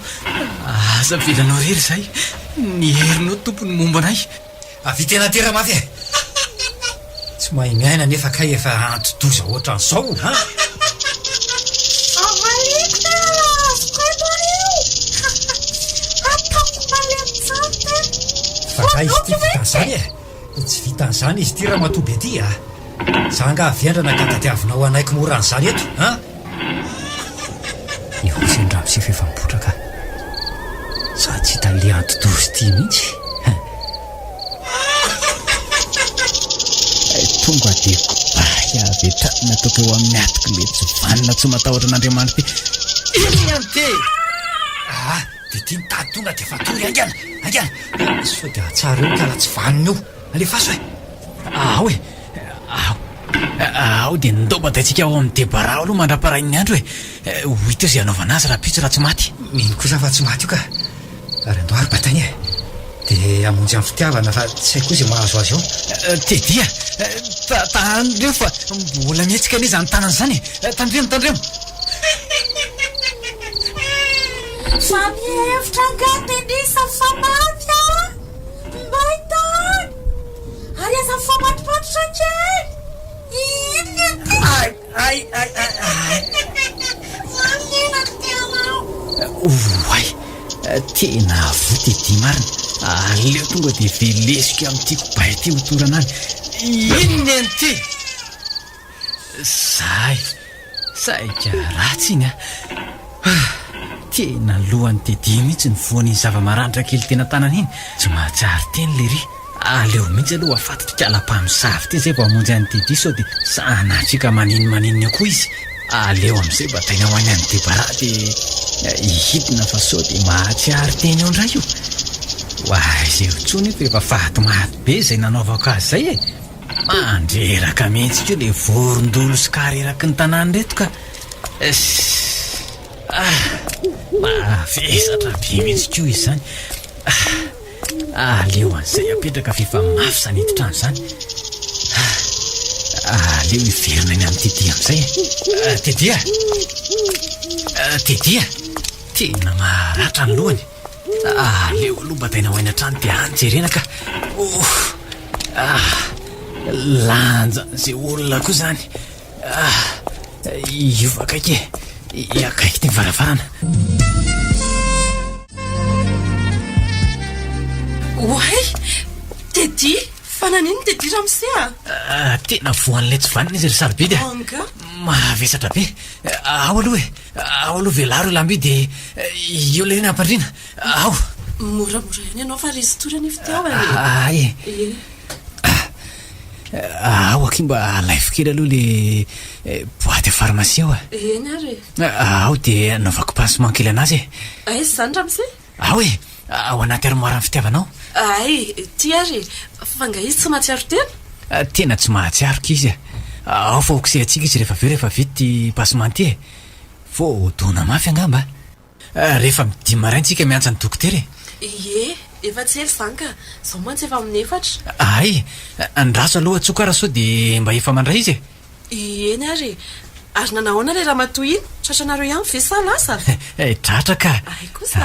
aza vilanao rery zay ny herinao tompony momba anay avitena tera mafy e tsy mahay miaina nefa kay efa antodoza ohatra an'izao fa kay izy ty vitan'izany e tsy vitan'izany izy ty raha matoby aty a za nga aviandrana ka tadiavinao anaiko moran'izany eto ihosy andramisy efa mipotraka sa tsy hita le antodozy ty mihitsy tonga deko avetra nataoko eo amin'ny atoky mety tsy vanina tsy matahotra an'andriamanitra ty iny any te dia ty nitady tonga dia fa tory angana so dia atsara eo kala tsy vanina io alefaso e hoe ao dia ndobatantsika ao amin'ny debara aloha mandraparain'ny andro hoe ho hita eo zay anaovana azy raha pitso raha tsy maty. mino kosa fa tsy maty io ka ary andao ary batainy e dia amonjy amin'ny fitiavana fa tsy haiko izay mahazo azy ao. Tedia tandreo fa mbola mihetsika anie zany tanana zany tandremo Famihevitra angatendisa famaty a mbaita ary aza famatipatrotra kely oay tena votedia marina aleo tonga dia velesika amin'tiako baity hotorana any inony an'ty saika ratsy iny tena lohany tedia mihitsy ny voan'iny zava-maranitra kely tena tanana iny tsy mahatsary teny le ry aleo mihitsy aloha afatotra kala-mpamosavy ty zay vao amonjy any tedia sao dia sanatrika maninony akoa izy aleo amin'izay bataina ho any any debara dia hidina fa sao dia mahatsiary teny eo indray io izay hotsony io efa fatimaty be zay nanaovako azy zay e mandreraka mihitsy io le vorondolo sy kareraky ny tanàny reto ka mavesatra be mihitsy ko izy zany aleo an'izay apetraka fefa mafy zany hititrano zany aleo hiverina ny amin'ny tedia amin'izay tedia tena maratra ny lohany aleo aloha bataina ho aina trano dia anjerena ka lanja zay olona koa zany io akaiky akaiky ty mivaravarana oay Teddy fananiny Teddy ramose tena voan'ilay tsy vanina izy ry sarobidy mavesatra be ao aloha velaro lamby dia io le reny ampandrina ao moramora ihany ianao fa rizy torany fitiavana ao aky mba life kely aloha le boaty pharmacie ao eny ary ao dia naovako pansement kely anazy ay zany ramose ao ao anaty armoire amin'ny fitiavanao ay ty ary fanga izy tsy mahatsiaro tena tsy mahatsiaroka izy ao fa oksehantsika izy rehefa vity pansement ty fo dona mafy angamba rehefa midimy maraintsika miantsa ny dokotera efa tsy ely zany ka zao mantsy efa amin'ny efatra ay andraso aloha tsoka raha sao dia mba efa mandray izy eny ary nanahoana le raha matoy iny tratranareo ihany ve sa lasa tratra ka ay kosa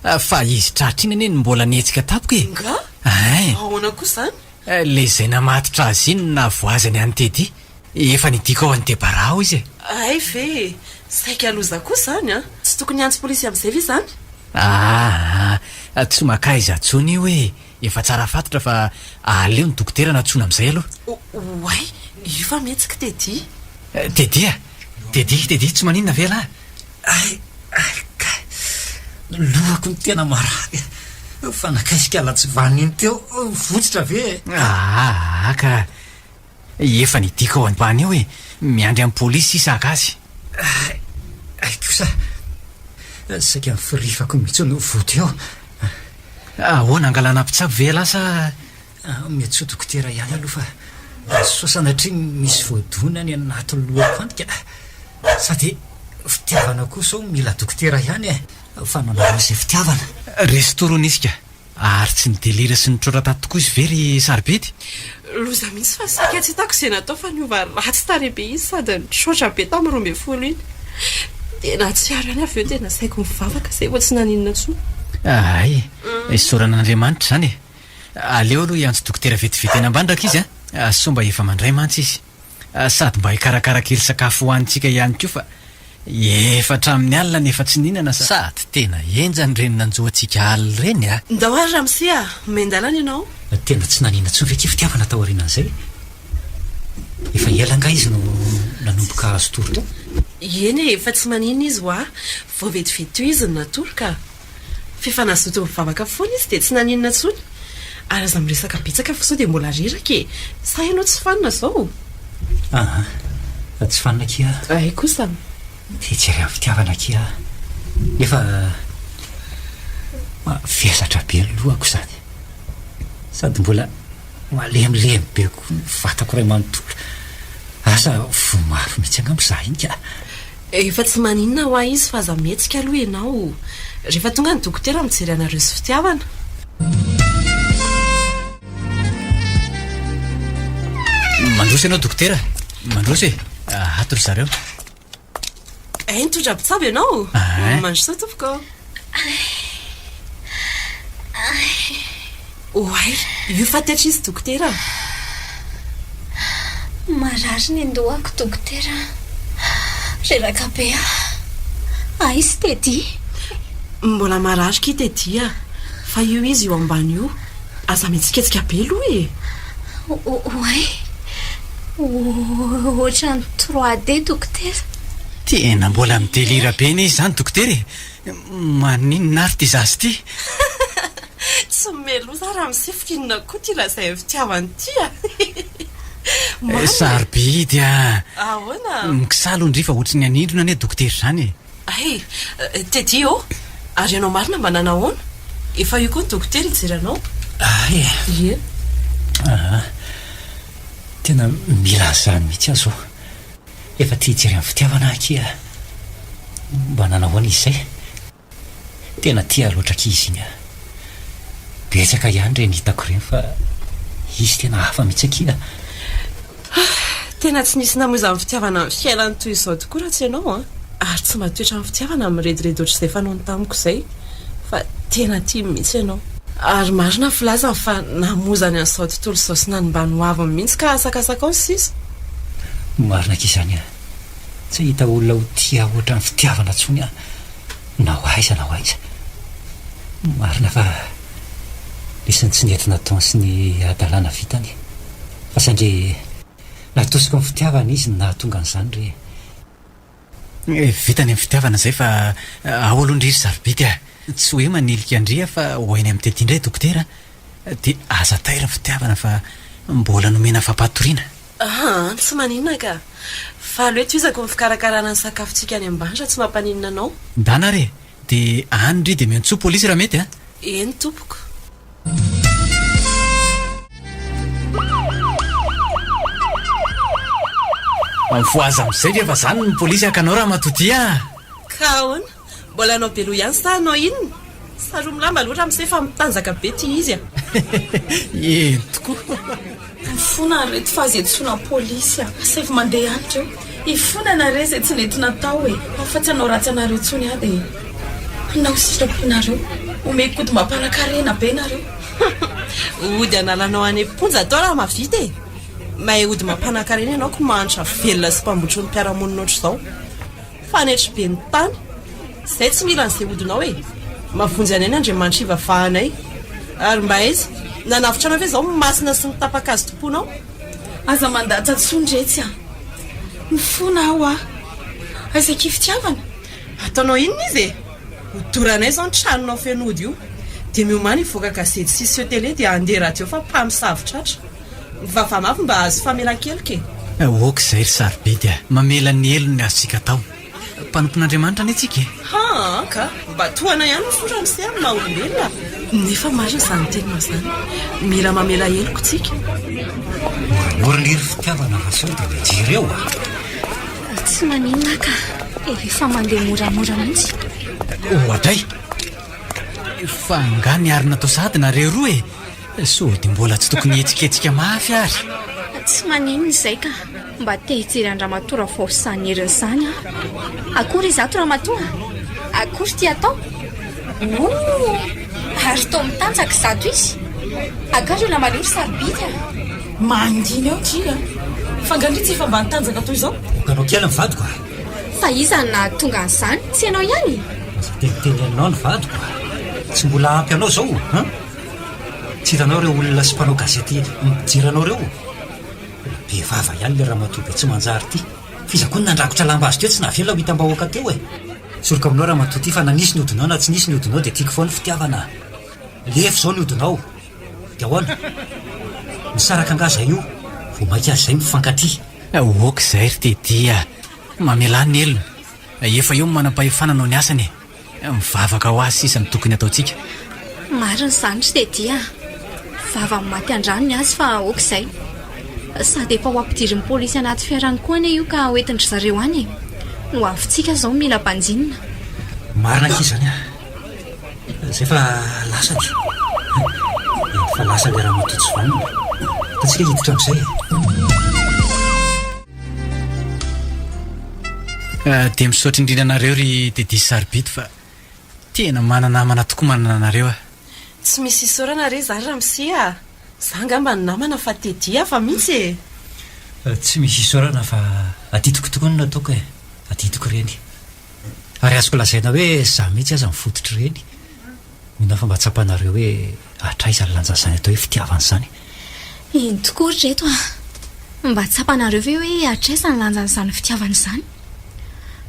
fa izy tratra iny anie ny mbola nihetsika tapoko nga ahoana kosa zany le zay namatotra azy iny na voazany any Tedy efa nidiko ao any debara ao izy ay ve saika aloza kosa zany tsy tokony antsy polisy amin'izay ve zany tsy maka izy atsony io hoe efa tsara fatotra fa aleo ny dokotera natsona amin'izay aloha oay io fa mihetsika Tedy tsy maninona vela lohako ny tena marary fa nakaisika ala tsy vaniny teo votsitra ve ka efa nidiko ao any-bany eo hoe miandry amin'ny polisy isaka azy kosa saika mifirifako mihitsy no voto eo ahoana angalana mpitsabo ve lasa mety dokotera ihany aloha fa sosanatri misy voadona ny anaty lohako antika sady fitiavana koa sao mila dokotera ihany fa nanao izay fitiavana restoronisika ary tsy nidelira sy nitrora tato tokoa izy very sarobidy loza mihitsy fa saika tsy hitako izay natao fa niova ratsy tarebe izy sady nitrotra be tamin'ny 12 iny tena tsiaro ihany avy eo tena saiko mivavaka zay vo tsy naninona tsoa sorana n'Andriamanitra zany aleo aloha iantso dokotera vetivety eny ambandraka izy so mba efa mandray mantsy izy sady mba hikarakara kely sakafo hoanitsika ihany koa fa efatra amin'ny alina nefa tsy ninana sady tena enjany reny nanjoantsika alina reny ndao ary ramose mendalana ianao tena tsy nanina tso ve ty fitiavana tao aorianan'izay efa ela nga izy no nanomboka azo toro teo eny efa tsy manina izy hoa vao vetivety io izy no natoro ka fefa nazoto mivavaka foana izy dia tsy naninona tsony ary aza miresaka betsaka fa sao dia mbola reraka sa ianao tsy fanina zao tsy fanina kia ay kosa dia tsy ary amin'ny fitiavana kia nefa fiasatra be ny lohako zany sady mbola malemilemy be koa vatako ray manontolo asa vomaro mihitsy angambo za iny ka. Efa tsy maninona ho ahy izy fa aza mihetsika aloha ianao rehefa tonga ny dokotera mijery anareo sy fitiavana. Mandroso ianao dokotera, mandroso e, ato ry zareo. Nitondra mpitsabo ianao? Mandroso tompoko. Oay, io fa tetra izy dokotera. Marary ny andohako dokotera. Reraka be izy Tedy. Mbola marary ki Tedy fa io izy io ambany io aza mitsiketsika be aloha e. Oay, ohatrany 3D dokotera. Tena mbola midelira be ny izy zany dokotera e. Maninona ary ty zazy ty? Tsy meloza raha misefika inona koa ty lazay fitiavany ty Sarobidy ahoana? Mikisalo ndrifa ohatry ny anindrona anie dokotera zany e. Tedy ary ianao marina mba nanahoana? Efa io koa ny dokotera ijery anao. Ie. Tena mila zany mihitsy azo. Efa tia hijery amin'ny fitiavana akia. Mba nanahoana izy zay? Tena tia loatra kizy iny betsaka ihany reny hitako reny fa izy tena hafa mihitsy akia. Tena tsy nisy namoza amin'ny fitiavana amin'ny fiainany toy izao tokoa raha tsy ianao ary tsy matoetra amin'ny fitiavana mirediredy ohatr' izay fanaony tamiko izay fa tena tia mihitsy ianao ary marina filazany fa namozany an'izao tontolo izao sy nanomba no aviny mihitsy ka asakasaka ao sisa. Marina k'izany tsy hita olona ho tia ohatra ny fitiavana tsony na ho aiza na ho aiza. Marina fa isany tsy nentina taony sy ny adalàna vitany fa sandre natosiko amin'ny fitiavana izy na tonga n'izany re vitany amin'ny fitiavana zay fa ao aloha ndry sarobidy tsy hoe manilika andria fa hoainy amin'ny Tedy indray dokotera dia aza taira ny fitiavana fa mbola nomena fampatoriana. Tsy maninona ka fa aloha toizako ny fikarakarana ny sakafontsika any ambany raha tsy mampaninona anao. Dana re dia andry dia miantsoa polisy raha mety eny tompoko. Voaza amin'izay rehefa zany ny polisy akanao raha matoty ka ahoana mbola anao beloha ihany sa anao inona saroa milamba loatra amin'izay fa mitanjaka be ty izy tokoa ifona reto fa azy etsoina polisy sa efa mandeha anitra eo ifona nareo izay tsy nety natao fa tsy anao ratsy anareo tsony dia anao sitraponareo omeko ody mampanakarena be nareo. Ody analanao any amponja atao raha mavita mahay ody mampanakarena ianao ko mahantra velona sy mpambotro ny mpiaramonina ohatr' izao fa netry be ny tany izay tsy mila n'izay odinao mavonjy any any Andriamanitra ivavahanay ary mba izy nanavitra anao ve izao masina sy mitapaka azy tomponao aza mandatsa tsondretsy mifona aho aizaki fitiavana ataonao inona izy hodoranay zao ny tranonao fenody io dia miomany hivoaka gazety sisy tele dia andeha radio fa mpamosavotratra mivavamavy mba azo famela-kelika okizay ry sarobidy mamela ny elony azontsika tao mpanompon'Andriamanitra any antsika ka mba toana ihany miforany sy any maha-olombelona nefa marina izany tenina zany mila mamela eloko tsika orindry fitiavana fasao dia mijereo tsy maninona ka efa mandeha moramora mihitsy ohatra fa nga ny arina tao sady nareo roa so dia mbola tsy tokony etsiketsika mafy ary tsy maninona izay ka mba te hijery Andramatoa vaosany heriny izany akory izato Ramatoa akory ty atao ary tao mitanjaka zato izy akazo la maliory sarobidy mandiny ao tria fa ngandritsy efa mba nitanjaka toy izao okanao kely ny vadiko fa izany na tonga an'izany tsy ianao ihany teniteny anao ny vadiko tsy mbola ampy anao zao tsy hitanao reo olona sy mpanao gazety mijeranao reo be vava ihany le Ramatoa be tsy manjary ty fizakony nandrakotra lamba azy teo tsy navela ho hitam-bahoaka teo soroka aminao Ramatoa ty fa nanisy ny odinao na tsy nisy ny odinao dia tiako foana fitiavana lefo zao ny odinao dia ahoana misaraka angaza io vao mainka azy zay mifankatỳ okizay ry Tedy mamela ny elona efa eo manam-pahefananao ny asany mivavaka ho azy sisa ny tokony ataontsika marina izany tsy Tedy vava maty andranony azy fa okizay sady efa ho ampidirin'ny polisy anaty fiarany koa ane io ka hoentindry zareo any no avintsika zao mila mpanjinina. marina ky zany zay fa lasany fa lasa le raha matotsy vanina tatsika hiditra amin'izay dia misaotra indrindra anareo ry Dedi Saribito fa tena mananamana tokoa manana anareo tsy misy isaorana re zary ramsia za ngamba ny namana fa tedia fa mihitsy tsy misy isaorana fa atitiko tokony nataoko atitiko reny ary azoko lazaina hoe za mihitsy aza mifototry reny mina fa mba tsapanareo hoe atraiza ny lanjazany atao hoe fitiavana zany iny tokoa reto mba tsapanareo ve hoe atraiza ny lanjan'izany fitiavana izany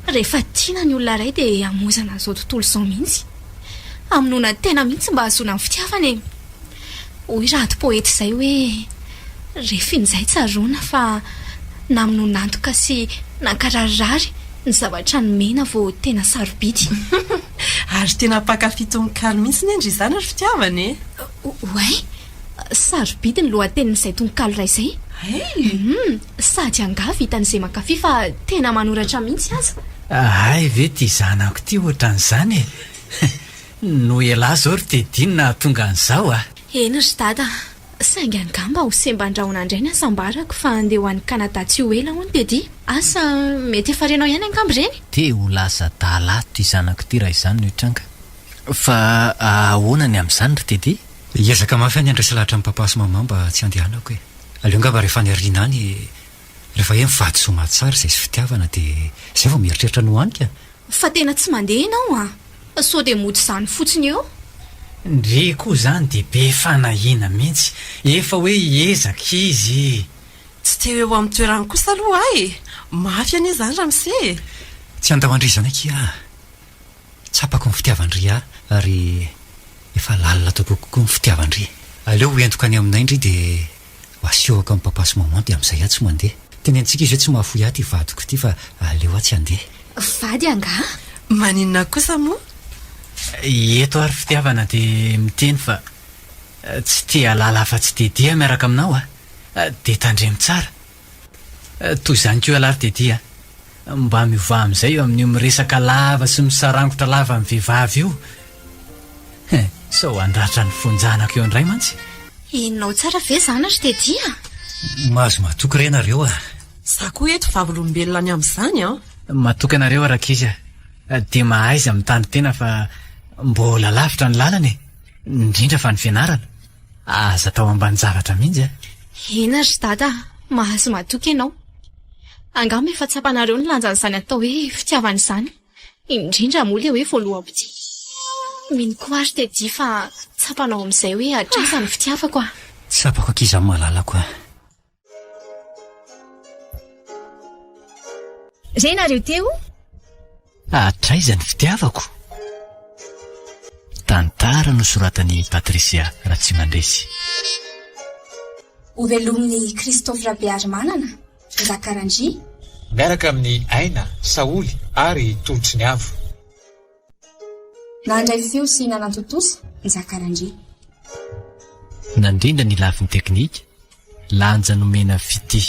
rehefa tiana ny olona ray dia amozana zao tontolo izao mihitsy aminona tena mihitsy mba ahazoana ny fitiavana e hoy raty poeta izay hoe rehefin'izay tsaroana fa naminonantoka sy nankararirary ny zavatra nomena vao tena sarobidy ary tena pakafitononkalo mihitsy ny endry izany ary fitiavana e oay sarobidy ny lohatenin'izay tononkalo ray izay sady anga vitan'izay mankafy fa tena manoratra mihitsy aza ay ve ty zanako ty ohatran'izany no ela zao ry tedinina tonga an'izao eny ry dada saingy angamba ho semban-drahona indray ny asambarako fa andeha ho an'ny Kanada tsy ho ela ho ny Dedi asa mety efa renao ihany angambo ireny te ho lasa dalato ty zanako ty raha izany no hitranga fa ahoana ny amin'izany ry Dedi iezaka mafy any andraisa lahatra amin'ny papa sy mama mba tsy andehanako e aleo ngamba rehefa ny ariana any rehefa hoe mivady somatsara izay sy fitiavana dia izay vao mieritreritra no hanika fa tena tsy mandeha ianao sao dia mody izany fotsiny eo ndre koa zany dia be fanahina mihitsy efa hoe hiezaka izy tsy teo eo amin'ny toerany kosa aloha ay mafy ane zany ramse tsy andao andrizana kia tsapako ny fitiavandry ary efa lalina toko kokoa ny fitiavandry aleo hoentoko any aminay indry dia asehoako amin'ny papa sy maman dia amin'izay tsy mandeha teny antsika izy hoe tsy mahafoy aty vadiko ty fa aleo tsy andeha vady anga maninona kosa moa eto ary fitiavana dia miteny fa tsy te halala fa tsy Dedi miaraka aminao dia tandremo tsara toy izany koa alary Dedi mba miova amin'izay eo amin'io miresaka lava sy misarangotra lava amin'ny vehivavy io sao andratra ny fonjanako eo indray mantsy inonao tsara ve zany ry Dedi mahazo matoky renareo za koa eto vavolombelona any amin'izany matoky anareo araka izy dia mahaiza amin'ny tany tena fa mbola lavitra ny lalany indrindra fa ny fianarana aza tao ambany zavatra mihitsy ena ry dada mahazo matoky ianao angamba efa tsapanareo ny lanjan'izany atao hoe fitiavana izany indrindra moa le hoe voaloham-pity mino koa ary Dedi fa tsapanao amin'izay hoe atraiza ny fitiavako tsapako akiza amin'ny malalako zay nareo teo atraiza ny fitiavako tantara no soratany Patrisia Ratsimandresy ovelomin'ny Christophe Rabearimanana Zakarandry miaraka amin'ny Aina Saoly ary Tolotry ny Avo nandray feo sy nanantotosa Zakarandry nandrindra ny lafin'ny teknika lanja nomena fity